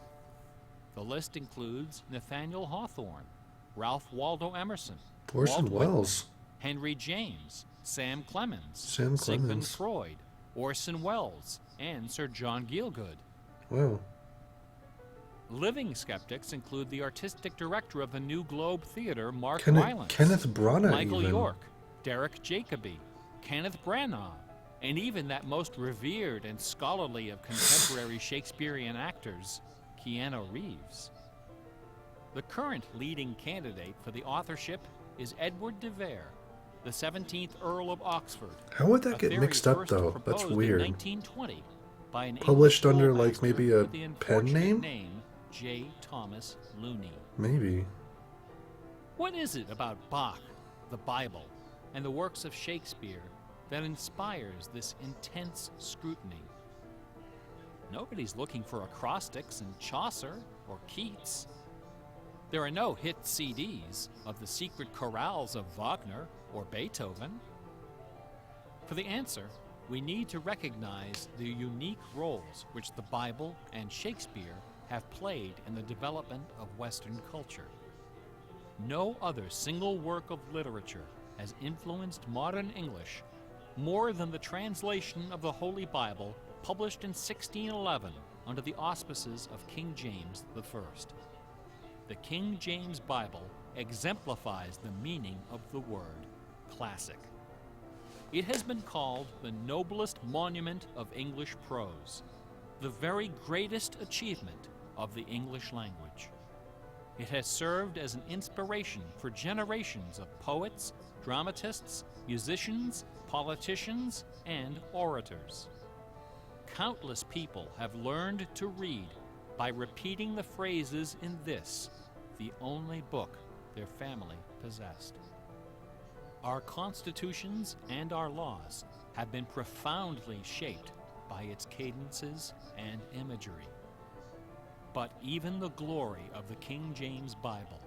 The list includes Nathaniel Hawthorne, Ralph Waldo Emerson, Orson Walt Whitman, Welles. Henry James, Sam Clemens, Sam Sigmund Clemens. Freud, Orson Welles, and Sir John Gielgud. Wow. Living skeptics include the artistic director of the New Globe Theatre, Mark Kenneth Rylance, Branagh Michael even. York, Derek Jacobi, Kenneth Branagh, and even that most revered and scholarly of contemporary Shakespearean actors, Keanu Reeves. The current leading candidate for the authorship is Edward de Vere, the 17th Earl of Oxford. How would that a get theory mixed up first though? proposed That's in weird. 1920 by an Published English under, like, schoolmaster maybe a with the pen unfortunate name? J. Thomas Looney. Maybe. What is it about Bach, the Bible, and the works of Shakespeare that inspires this intense scrutiny? Nobody's looking for acrostics in Chaucer or Keats. There are no hit CDs of the secret chorales of Wagner or Beethoven. For the answer, we need to recognize the unique roles which the Bible and Shakespeare have played in the development of Western culture. No other single work of literature has influenced modern English more than the translation of the Holy Bible published in 1611 under the auspices of King James I. The King James Bible exemplifies the meaning of the word classic. It has been called the noblest monument of English prose, the very greatest achievement of the English language. It has served as an inspiration for generations of poets, dramatists, musicians, politicians, and orators. Countless people have learned to read by repeating the phrases in this, the only book their family possessed. Our constitutions and our laws have been profoundly shaped by its cadences and imagery. But even the glory of the King James Bible,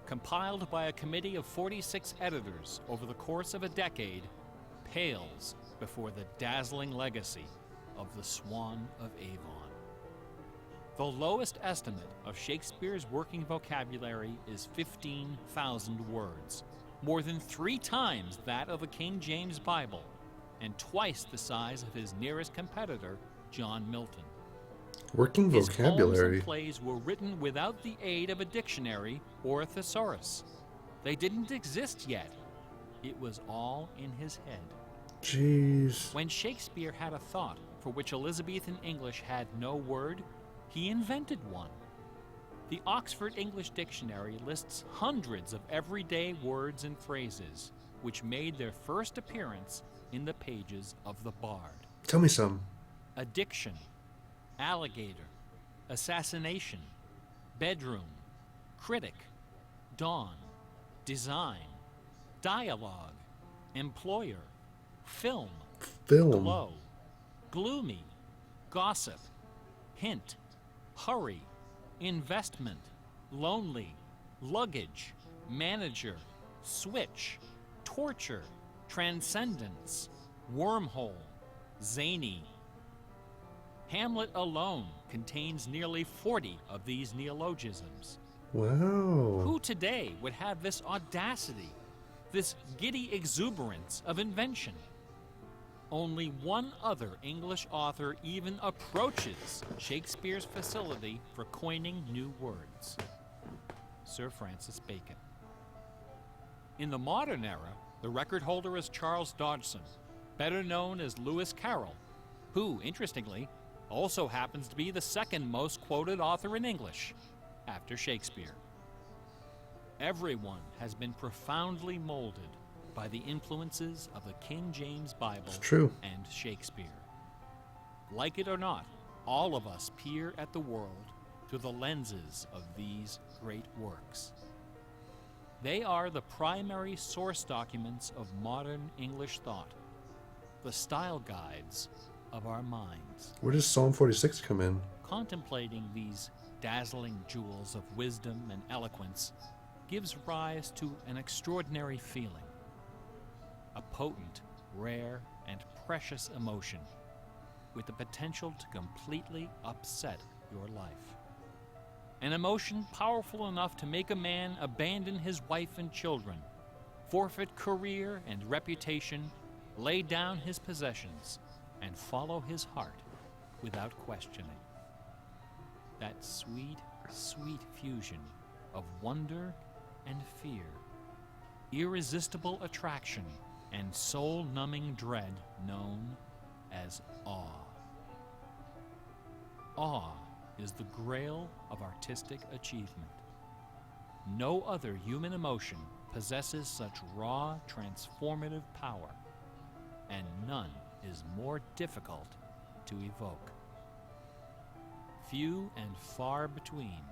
compiled by a committee of 46 editors over the course of a decade, pales before the dazzling legacy of the Swan of Avon. The lowest estimate of Shakespeare's working vocabulary is 15,000 words, more than 3 times that of the King James Bible, and twice the size of his nearest competitor, John Milton. Working His poems vocabulary. and plays were written without the aid of a dictionary or a thesaurus. They didn't exist yet. It was all in his head. Jeez. When Shakespeare had a thought for which Elizabethan English had no word, he invented one. The Oxford English Dictionary lists hundreds of everyday words and phrases which made their first appearance in the pages of the Bard. Tell me some. Addiction, alligator, assassination, bedroom, critic, dawn, design, dialogue, employer, film, Film. glow, gloomy, gossip, hint, hurry, investment, lonely, luggage, manager, switch, torture, transcendence, wormhole, zany. Hamlet alone contains nearly 40 of these neologisms. Wow. Who today would have this audacity, this giddy exuberance of invention? Only one other English author even approaches Shakespeare's facility for coining new words: Sir Francis Bacon. In the modern era, the record holder is Charles Dodgson, better known as Lewis Carroll, who, interestingly, also happens to be the second most quoted author in English, after Shakespeare. Everyone has been profoundly molded by the influences of the King James Bible It's true. and Shakespeare. Like it or not, all of us peer at the world through the lenses of these great works. They are the primary source documents of modern English thought, the style guides of our minds. Where does Psalm 46 come in? Contemplating these dazzling jewels of wisdom and eloquence gives rise to an extraordinary feeling, a potent, rare, and precious emotion with the potential to completely upset your life. An emotion powerful enough to make a man abandon his wife and children, forfeit career and reputation, lay down his possessions, and follow his heart without questioning. That sweet, sweet fusion of wonder and fear, irresistible attraction, and soul-numbing dread known as awe. Awe is the grail of artistic achievement. No other human emotion possesses such raw, transformative power, and none is more difficult to evoke. Few and far between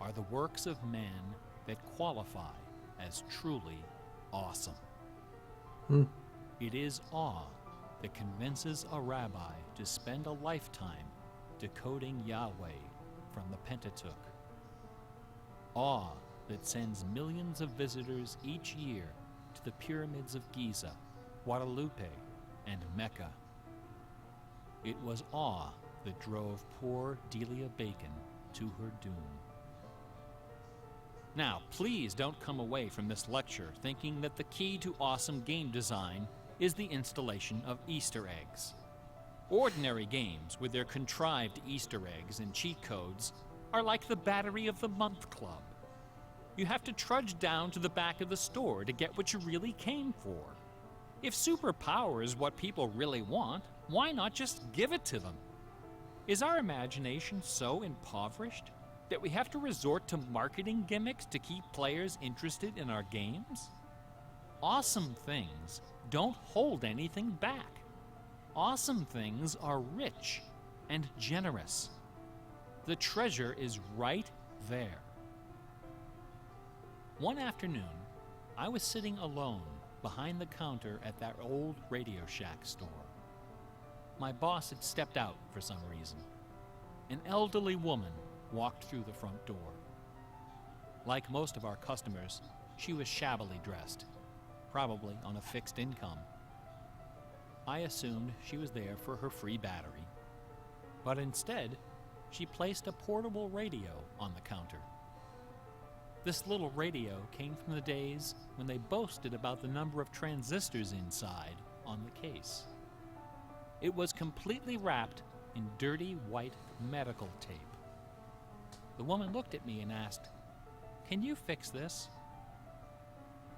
are the works of man that qualify as truly awesome. It is awe that convinces a rabbi to spend a lifetime decoding Yahweh from the Pentateuch. Awe that sends millions of visitors each year to the pyramids of Giza, Guadalupe, and Mecca. It was awe that drove poor Delia Bacon to her doom. Now, please don't come away from this lecture thinking that the key to awesome game design is the installation of Easter eggs. Ordinary games with their contrived Easter eggs and cheat codes are like the Battery of the Month Club. You have to trudge down to the back of the store to get what you really came for. If superpower is what people really want, why not just give it to them? Is our imagination so impoverished that we have to resort to marketing gimmicks to keep players interested in our games? Awesome things don't hold anything back. Awesome things are rich and generous. The treasure is right there. One afternoon, I was sitting alone behind the counter at that old Radio Shack store. My boss had stepped out for some reason. An elderly woman walked through the front door. Like most of our customers, she was shabbily dressed, probably on a fixed income. I assumed she was there for her free battery, but instead, she placed a portable radio on the counter. This little radio came from the days when they boasted about the number of transistors inside on the case. It was completely wrapped in dirty white medical tape. The woman looked at me and asked, "Can you fix this?"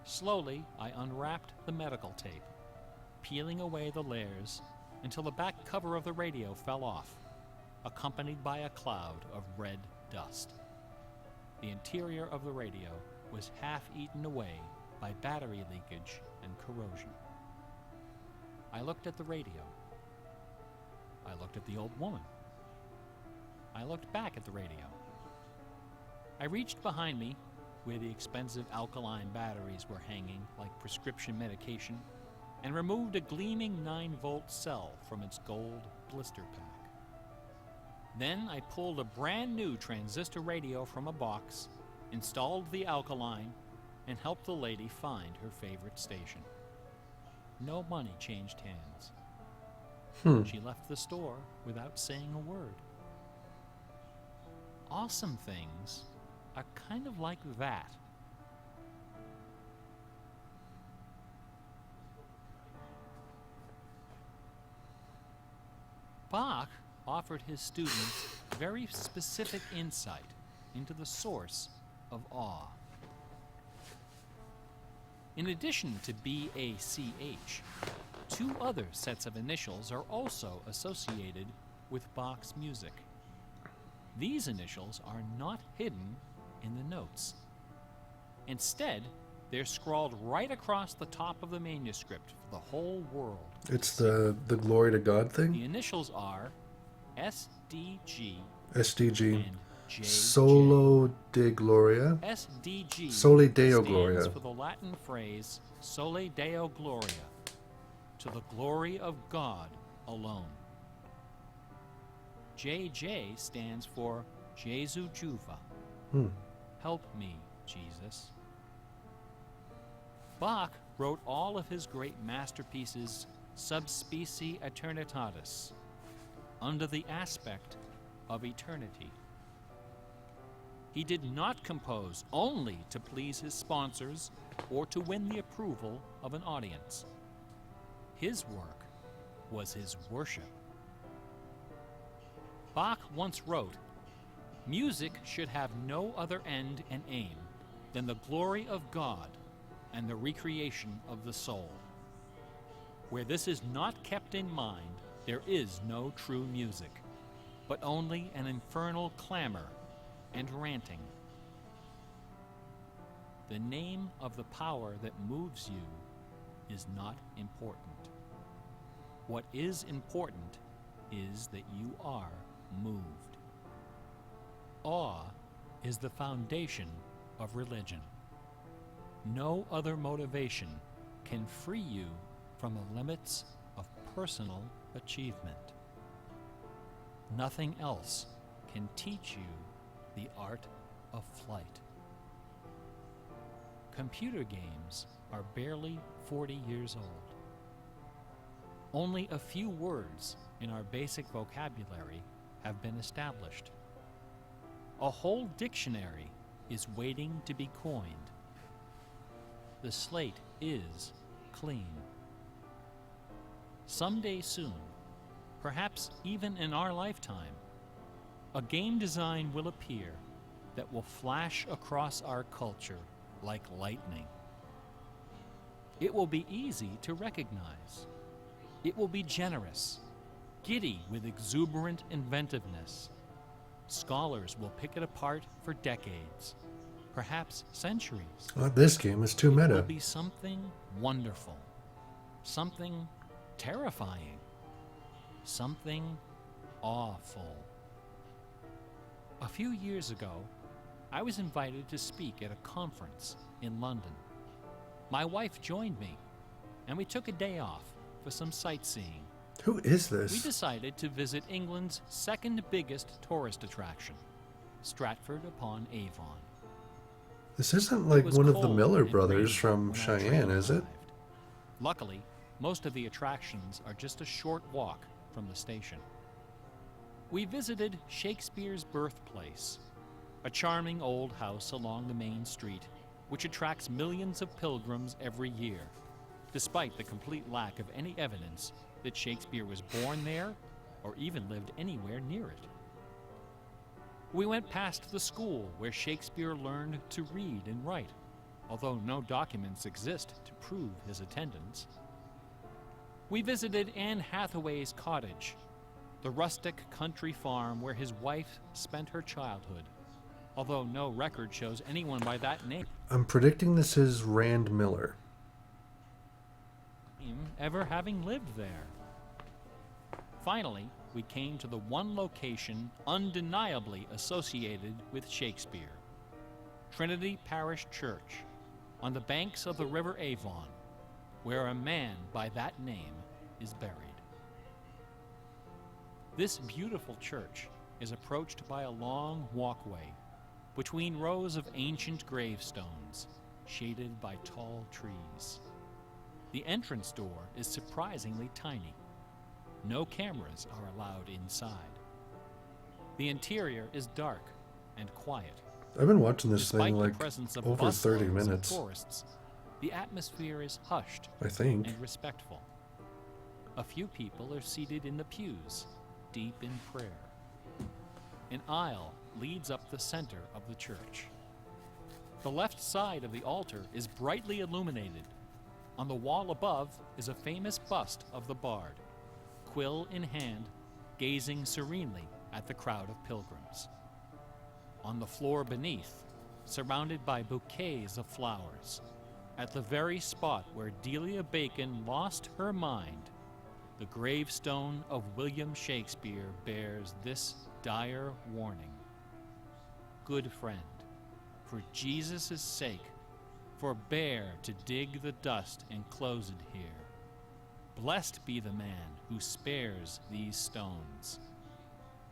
Slowly, I unwrapped the medical tape, peeling away the layers until the back cover of the radio fell off, accompanied by a cloud of red dust. The interior of the radio was half eaten away by battery leakage and corrosion. I looked at the radio. I looked at the old woman. I looked back at the radio. I reached behind me, where the expensive alkaline batteries were hanging like prescription medication, and removed a gleaming 9-volt cell from its gold blister pack. Then I pulled a brand new transistor radio from a box, installed the alkaline, and helped the lady find her favorite station. No money changed hands. She left the store without saying a word. Awesome things are kind of like that. Bach offered his students very specific insight into the source of awe. In addition to BACH, 2 other sets of initials are also associated with Bach's music. These initials are not hidden in the notes. Instead, they're scrawled right across the top of the manuscript for the whole world. It's the glory to God thing? The initials are SDG SDG. and JJ. Solo de Gloria. SDG Soli Deo stands Gloria. for the Latin phrase Soli Deo Gloria, to the glory of God alone. JJ stands for Jesu Juva. Help me, Jesus. Bach wrote all of his great masterpieces subspecie aeternitatis, under the aspect of eternity. He did not compose only to please his sponsors or to win the approval of an audience. His work was his worship. Bach once wrote, "Music should have no other end and aim than the glory of God and the recreation of the soul. Where this is not kept in mind, there is no true music, but only an infernal clamor and ranting." The name of the power that moves you is not important. What is important is that you are moved. Awe is the foundation of religion. No other motivation can free you from the limits of personal achievement. Nothing else can teach you the art of flight. Computer games are barely 40 years old. Only a few words in our basic vocabulary have been established. A whole dictionary is waiting to be coined. The slate is clean. Someday soon, perhaps even in our lifetime, a game design will appear that will flash across our culture like lightning. It will be easy to recognize. It will be generous, giddy with exuberant inventiveness. Scholars will pick it apart for decades, perhaps centuries. This game is too It will meta. be something wonderful, something terrifying, something awful. A few years ago, I was invited to speak at a conference in London. My wife joined me, and we took a day off for some sightseeing. Who is We this? decided to visit England's second biggest tourist attraction, Stratford-upon-Avon. This isn't It like was one of the cold Miller and brothers rainy from when our Cheyenne, train is it? arrived. Luckily, most of the attractions are just a short walk from the station. We visited Shakespeare's birthplace, a charming old house along the main street, which attracts millions of pilgrims every year, despite the complete lack of any evidence that Shakespeare was born there or even lived anywhere near it. We went past the school where Shakespeare learned to read and write, although no documents exist to prove his attendance. We visited Anne Hathaway's cottage, the rustic country farm where his wife spent her childhood, although no record shows anyone by that name I'm predicting this is Rand Miller. ever having lived there. Finally, we came to the one location undeniably associated with Shakespeare, Trinity Parish Church, on the banks of the River Avon, where a man by that name is buried. This beautiful church is approached by a long walkway between rows of ancient gravestones, shaded by tall trees. The entrance door is surprisingly tiny. No cameras are allowed inside. The interior is dark and quiet. I've been watching this Despite thing the like presence of over 30 busloads of minutes, tourists, the atmosphere is hushed I think. and respectful. A few people are seated in the pews, deep in prayer. An aisle leads up the center of the church. The left side of the altar is brightly illuminated. On the wall above is a famous bust of the bard, quill in hand, gazing serenely at the crowd of pilgrims. On the floor beneath, surrounded by bouquets of flowers, at the very spot where Delia Bacon lost her mind, the gravestone of William Shakespeare bears this dire warning. Good friend, for Jesus' sake, forbear to dig the dust and close it here. Blessed be the man who spares these stones,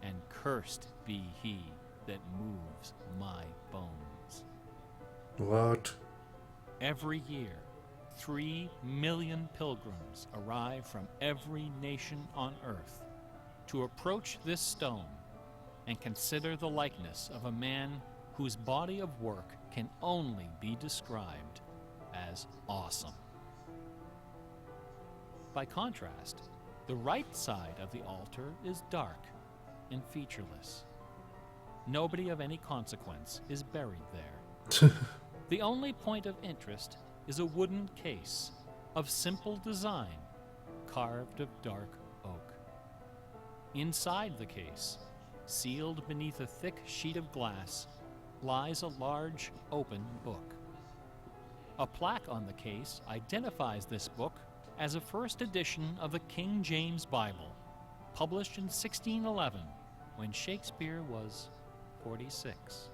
and cursed be he that moves my bones. What? Every year, 3 million pilgrims arrive from every nation on earth to approach this stone and consider the likeness of a man whose body of work can only be described as awesome. By contrast, the right side of the altar is dark and featureless. Nobody of any consequence is buried there. The only point of interest is a wooden case of simple design carved of dark oak. Inside the case, sealed beneath a thick sheet of glass, lies a large open book. A plaque on the case identifies this book as a first edition of the King James Bible, published in 1611 when Shakespeare was 46.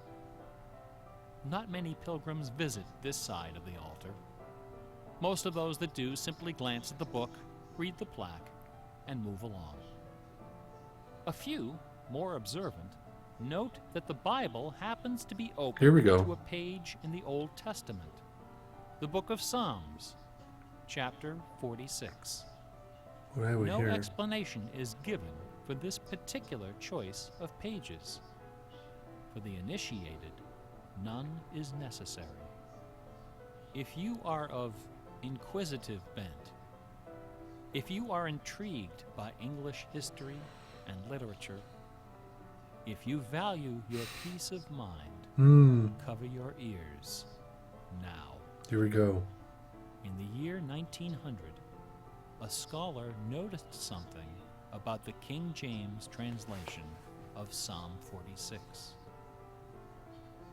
Not many pilgrims visit this side of the altar. Most of those that do simply glance at the book, read the plaque, and move along. A few, more observant, note that the Bible happens to be open Here we go. to a page in the Old Testament, the book of Psalms, chapter 46. What have we No here? explanation is given for this particular choice of pages. For the initiated, none is necessary. If you are of inquisitive bent, if you are intrigued by English history and literature, if you value your peace of mind, cover your ears now. Here we go. In the year 1900, a scholar noticed something about the King James translation of Psalm 46.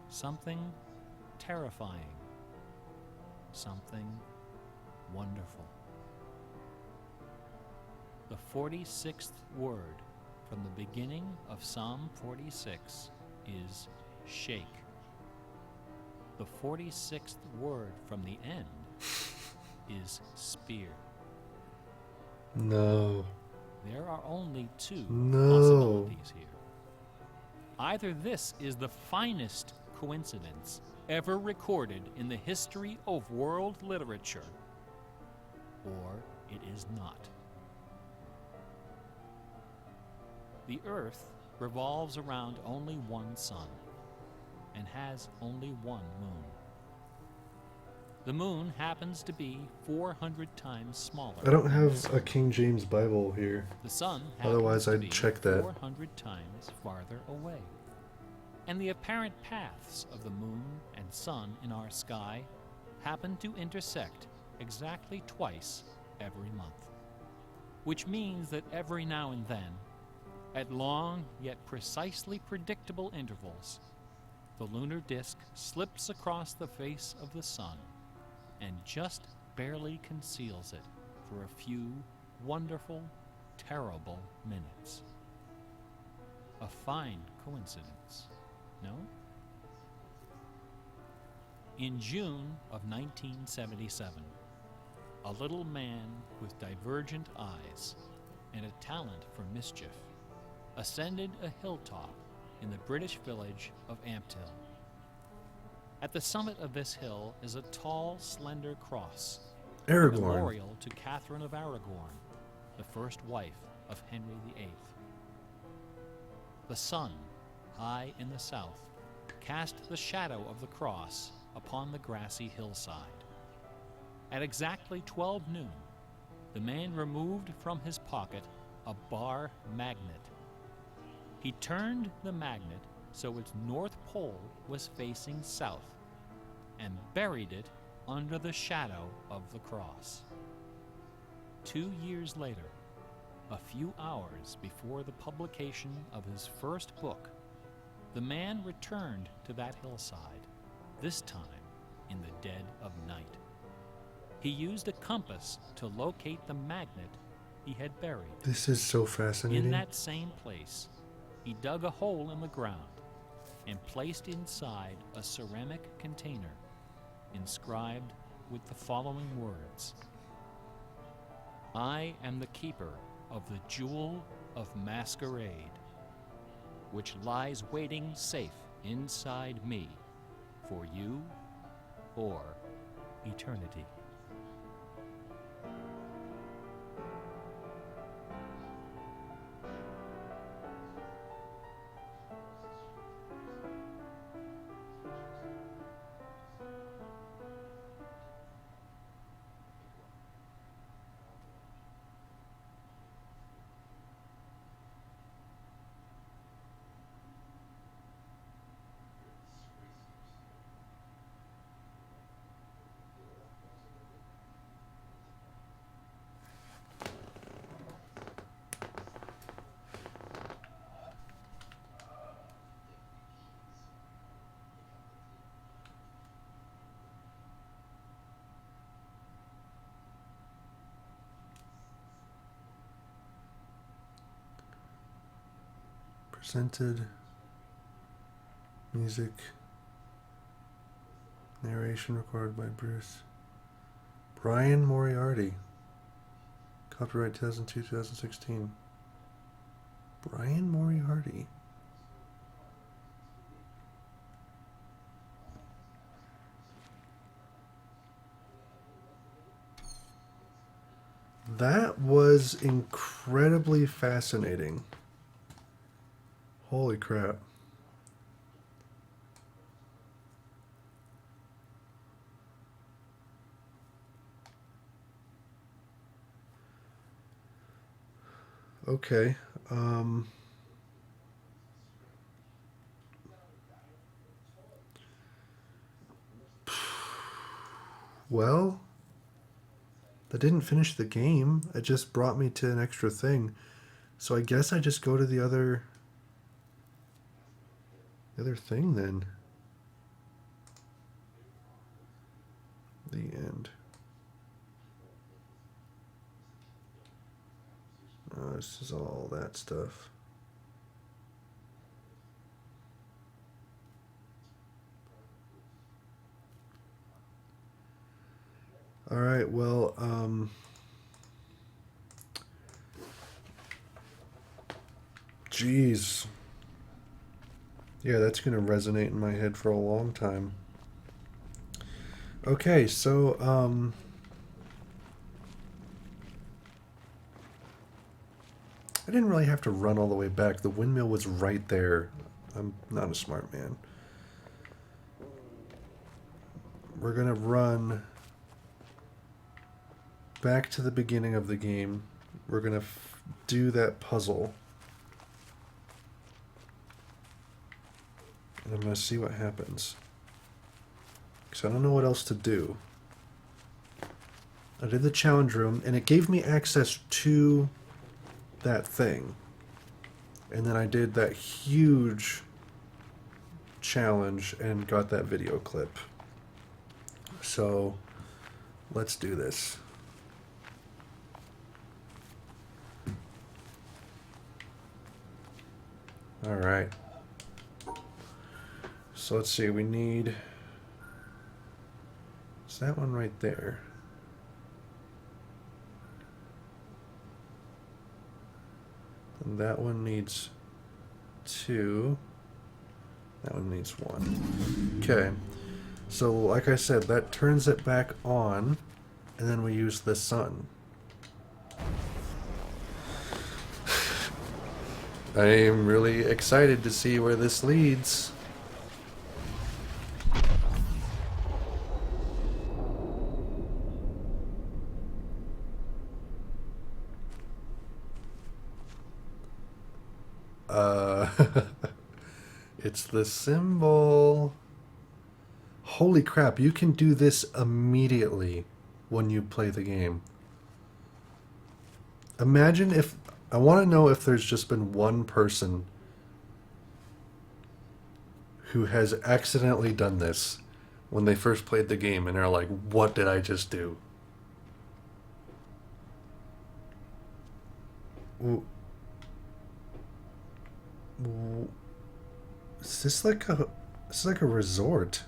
Something terrifying, something wonderful. The 46th word from the beginning of Psalm 46 is shake. The 46th word from the end is spear. No. There are only two No. possibilities here. Either this is the finest coincidence ever recorded in the history of world literature, or it is not. The Earth revolves around only one sun and has only one moon. The moon happens to be 400 times smaller. I don't than have the a sun. King James Bible here. The sun Otherwise, happens to I'd be check that. 400 times farther away. And the apparent paths of the moon and sun in our sky happen to intersect exactly twice every month. Which means that every now and then, at long yet precisely predictable intervals, the lunar disk slips across the face of the sun and just barely conceals it for a few wonderful, terrible minutes. A fine coincidence, no? In June of 1977, a little man with divergent eyes and a talent for mischief ascended a hilltop in the British village of Ampthill. At the summit of this hill is a tall, slender cross, a Aragorn. memorial to Catherine of Aragon, the first wife of Henry VIII. The sun, high in the south, cast the shadow of the cross upon the grassy hillside. At exactly 12 noon, the man removed from his pocket a bar magnet. He turned the magnet so its north pole was facing south and buried it under the shadow of the cross. 2 years later, a few hours before the publication of his first book, the man returned to that hillside, this time in the dead of night. He used a compass to locate the magnet he had buried. This is so fascinating. In that same place, he dug a hole in the ground and placed inside a ceramic container inscribed with the following words: I am the keeper of the jewel of masquerade, which lies waiting safe inside me for you or eternity. Presented. Music. Narration recorded by Bruce. Brian Moriarty. Copyright 2002-2016. Brian Moriarty. That was incredibly fascinating. Holy crap. Okay. Well, that didn't finish the game. It just brought me to an extra thing. So I guess I just go to the other thing then. The end. Oh, this is all that stuff. All right, well, geez. Yeah, that's going to resonate in my head for a long time. Okay, so, I didn't really have to run all the way back. The windmill was right there. I'm not a smart man. We're going to run back to the beginning of the game. We're going to do that puzzle. And I'm going to see what happens. Because I don't know what else to do. I did the challenge room, and it gave me access to that thing. And then I did that huge challenge and got that video clip. So, let's do this. All right. So let's see, we need... Is that one right there? And that one needs 2. That one needs 1. Okay. So like I said, that turns it back on, and then we use the sun. I am really excited to see where this leads. It's the symbol. Holy crap, you can do this immediately when you play the game. Imagine if... I want to know if there's just been one person who has accidentally done this when they first played the game and are like, what did I just do? Is this like a... It's like a resort.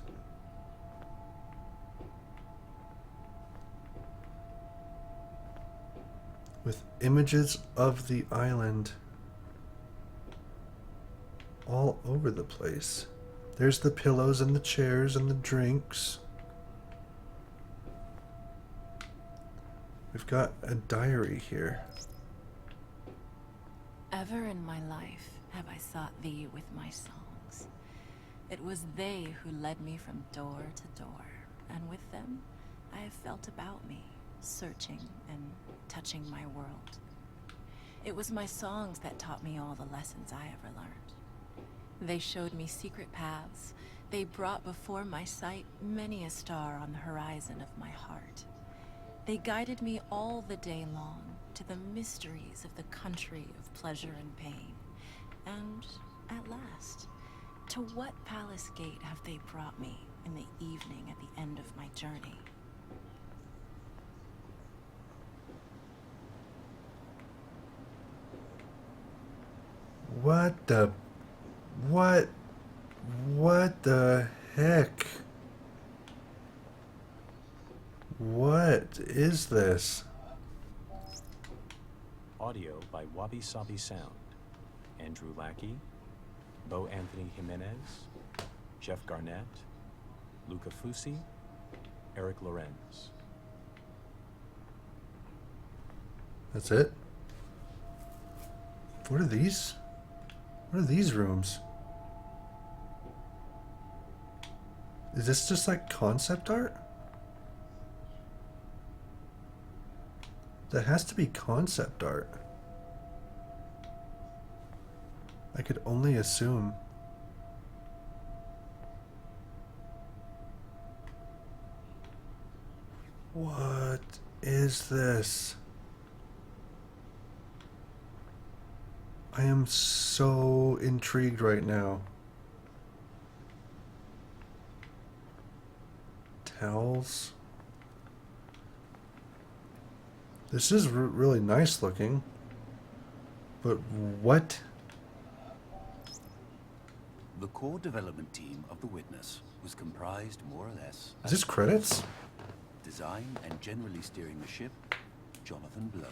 With images of the island all over the place. There's the pillows and the chairs and the drinks. We've got a diary here. Ever in my life have I sought thee with my songs. It was they who led me from door to door, and with them I have felt about me, searching and touching my world. It was my songs that taught me all the lessons I ever learned. They showed me secret paths. They brought before my sight many a star on the horizon of my heart. They guided me all the day long to the mysteries of the country of pleasure and pain. And at last, to what palace gate have they brought me in the evening at the end of my journey? What the What? What the heck? What is this? Audio by Wabi Sabi Sound. Andrew Lackey, Bo Anthony Jimenez, Jeff Garnett, Luca Fusi, Eric Lorenz. That's it? What are these? What are these rooms? Is this just like concept art? That has to be concept art. I could only assume. What is this? I am so intrigued right now. Towels. This is really nice looking. But what? The core development team of The Witness was comprised more or less Is this credits? design and generally steering the ship, Jonathan Blow.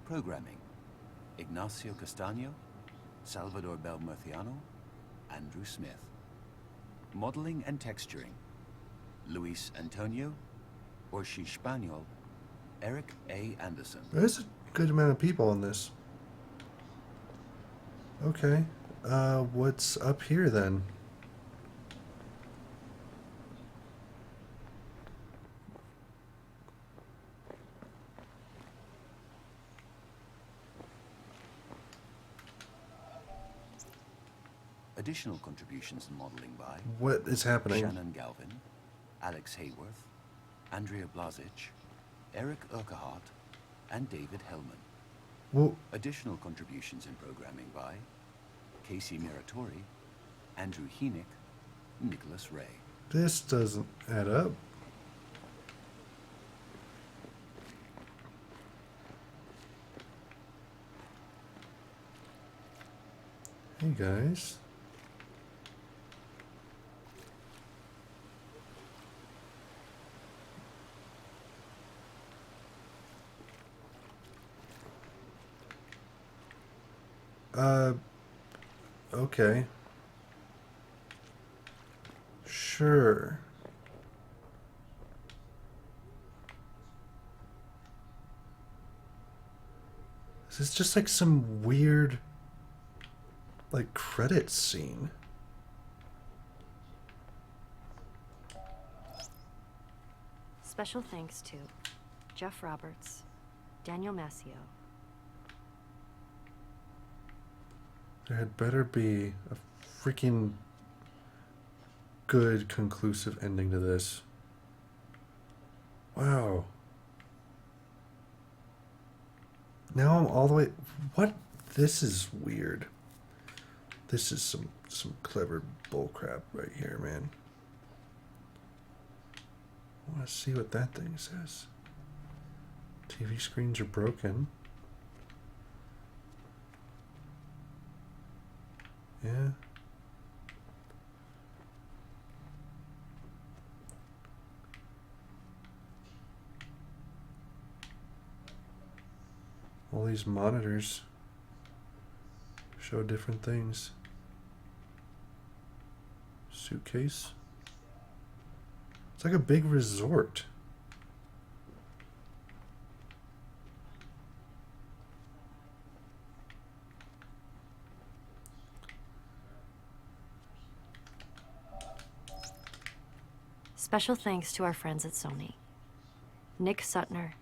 Programming, Ignacio Castaño, Salvador Belmurciano, Andrew Smith. Modeling and texturing, Luis Antonio, Orshi Spaniel, Eric A. Anderson. There's a good amount of people on this. Okay. What's up here then? Additional contributions in modeling by What is happening? Shannon Galvin, Alex Hayworth, Andrea Blazic, Eric Urquhart, and David Hellman. Well, Additional contributions in programming by Casey Miratori, Andrew Heenick, Nicholas Ray. this doesn't add up. Hey guys. Okay. Sure. This is just like some weird, like, credits scene. Special thanks to Jeff Roberts, Daniel Massio. There had better be a freaking good, conclusive ending to this. Wow. Now I'm all the way... What? This is weird. This is some clever bullcrap right here, man. I want to see what that thing says. TV screens are broken. Yeah. All these monitors show different things. Suitcase. It's like a big resort. Special thanks to our friends at Sony. Nick Sutner,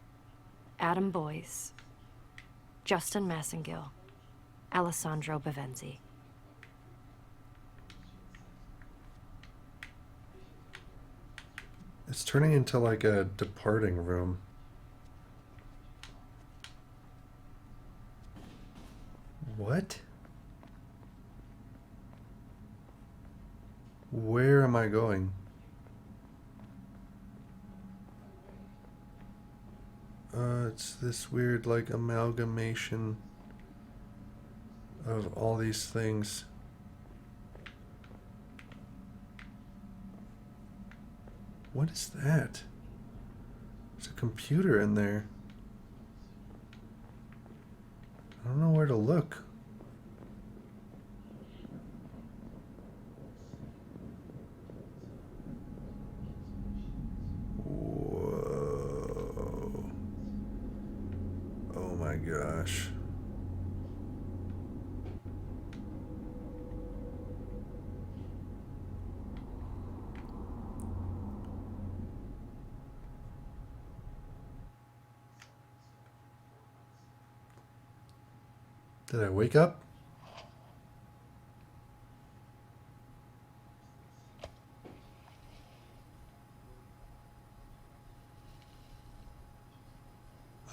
Adam Boyes, Justin Massengill, Alessandro Bavenzi. It's turning into like a departing room. What? Where am I going? It's this weird like amalgamation of all these things. What is that? There's a computer in there. I don't know where to look. Whoa. Oh my gosh. Did I wake up?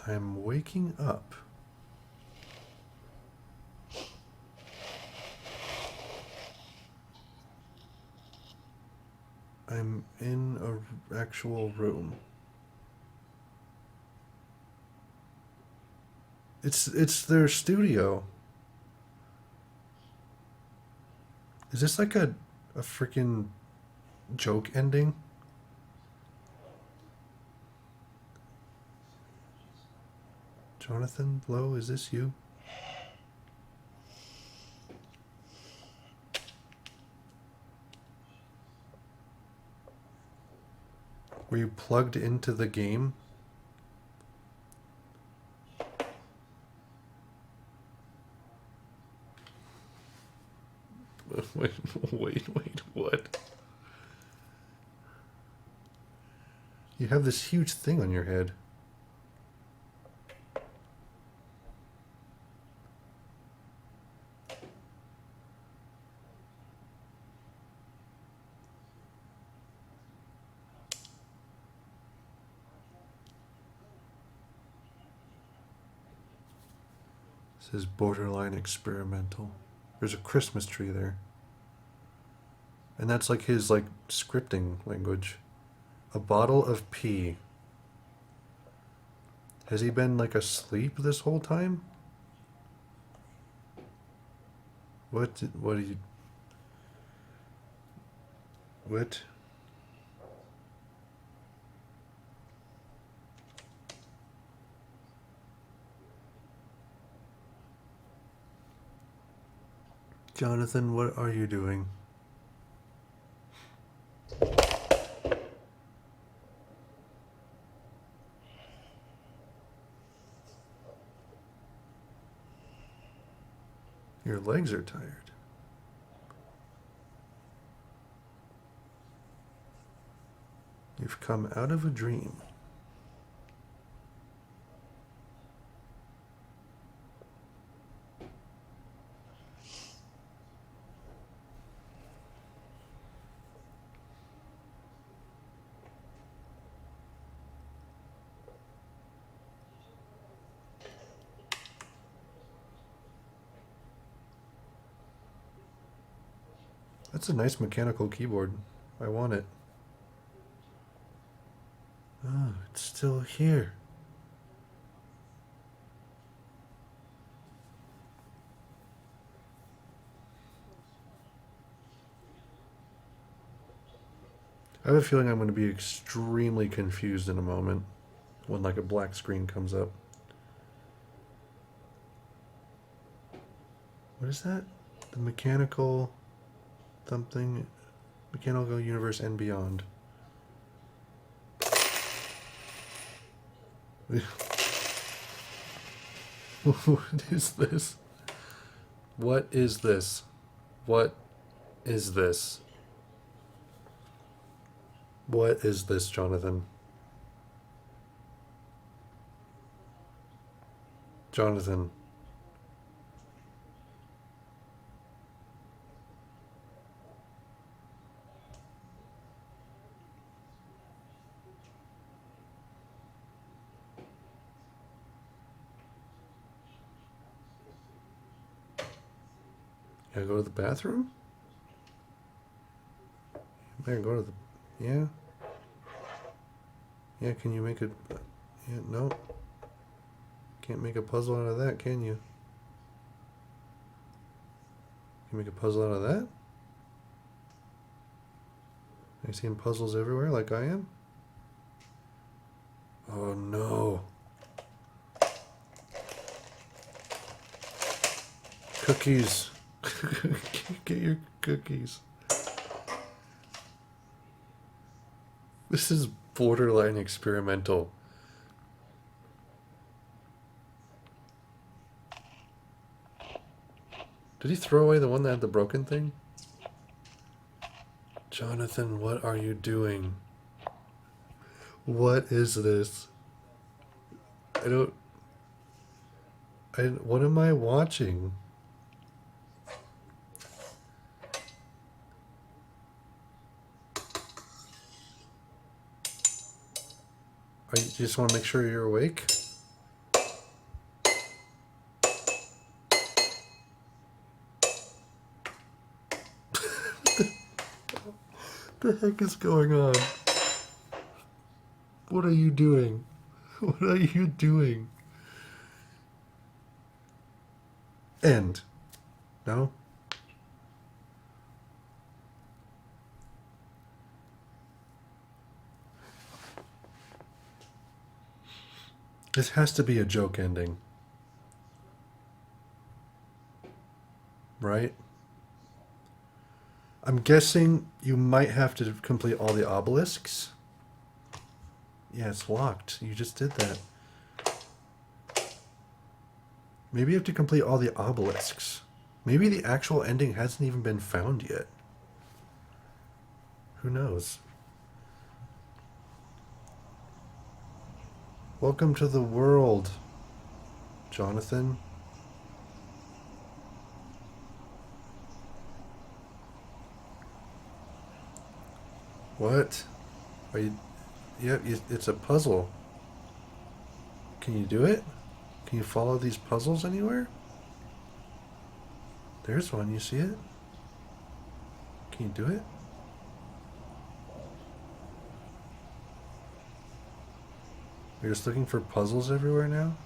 I'm waking up. I'm in a actual room. It's their studio. Is this like a freaking joke ending? Jonathan Blow, is this you? Were you plugged into the game? Wait, what? You have this huge thing on your head. This is borderline experimental. There's a Christmas tree there. And that's like his like scripting language. A bottle of pee. Has he been like asleep this whole time? What are you... What? Jonathan, what are you doing? Your legs are tired. You've come out of a dream. That's a nice mechanical keyboard. I want it. Oh, it's still here. I have a feeling I'm going to be extremely confused in a moment when like a black screen comes up. What is that? The mechanical something, mechanical universe and beyond. What is this? What is this? What is this? What is this, Jonathan? Jonathan. Gotta go to the bathroom? You better go to the... Yeah? Yeah, can you make a... Yeah, no. Can't make a puzzle out of that, can you? Can you make a puzzle out of that? Are you seeing puzzles everywhere like I am? Oh no. Cookies. Get your cookies. This is borderline experimental. Did he throw away the one that had the broken thing? Jonathan, what are you doing? What is this? What am I watching? You just want to make sure you're awake? What the heck is going on? What are you doing? What are you doing? End. No? This has to be a joke ending. Right? I'm guessing you might have to complete all the obelisks. Yeah, it's locked. You just did that. Maybe you have to complete all the obelisks. Maybe the actual ending hasn't even been found yet. Who knows? Welcome to the world, Jonathan. What? Are you... Yeah, it's a puzzle. Can you do it? Can you follow these puzzles anywhere? There's one, you see it? Can you do it? You're just looking for puzzles everywhere now?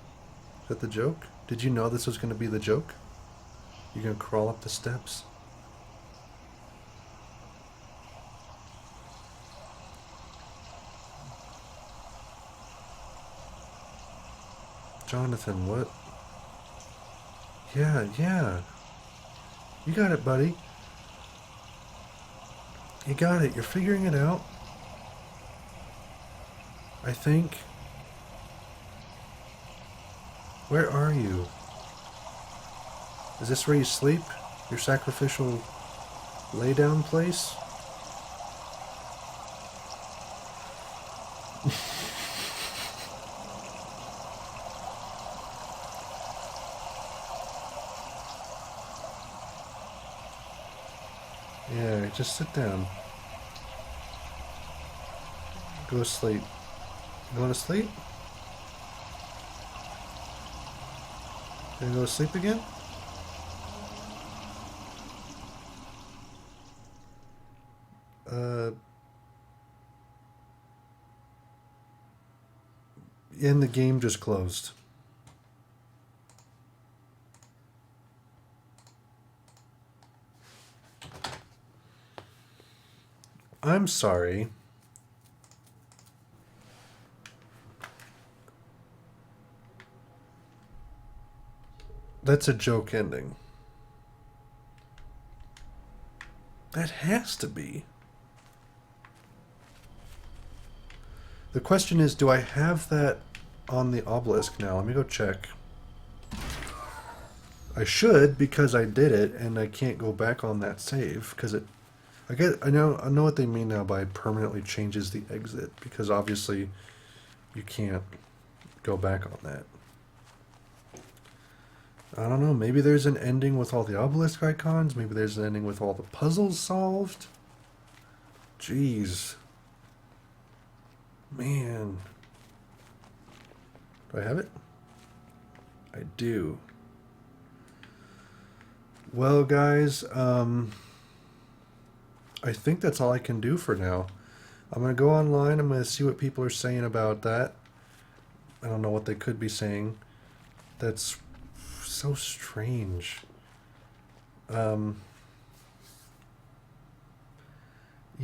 Is that the joke? Did you know this was going to be the joke? You're going to crawl up the steps. Jonathan, what? Yeah. You got it, buddy. You got it. You're figuring it out. I think. Where are you? Is this where you sleep? Your sacrificial lay down place? Yeah, just sit down. Go to sleep. You going to sleep? Gonna go to sleep again? And the game just closed. I'm sorry. That's a joke ending. That has to be. The question is, do I have that on the obelisk now? Let me go check. I should, because I did it and I can't go back on that save because I know what they mean now by permanently changes the exit, because obviously you can't go back on that. I don't know, maybe there's an ending with all the obelisk icons, maybe there's an ending with all the puzzles solved. Jeez. Man. Do I have it? I do. Well, guys, I think that's all I can do for now. I'm going to go online. I'm going to see what people are saying about that. I don't know what they could be saying. That's so strange. Yeah,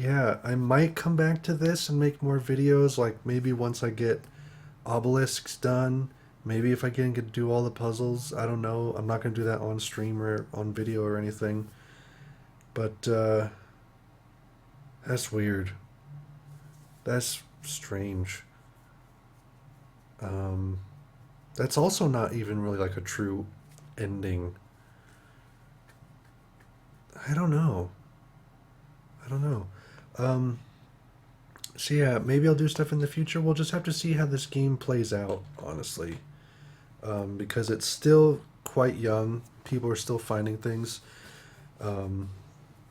Yeah, I might come back to this and make more videos, like maybe once I get obelisks done. Maybe if I can get to do all the puzzles. I don't know. I'm not going to do that on stream or on video or anything. But, that's weird. That's strange. That's also not even really like a true ending. I don't know. I don't know. So yeah, maybe I'll do stuff in the future. We'll just have to see how this game plays out, honestly. Because it's still quite young. People are still finding things.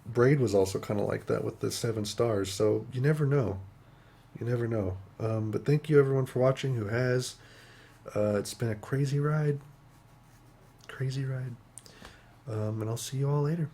Braid was also kind of like that with the 7 stars, so you never know. You never know. But thank you everyone for watching who has. It's been a crazy ride. Crazy ride. And I'll see you all later.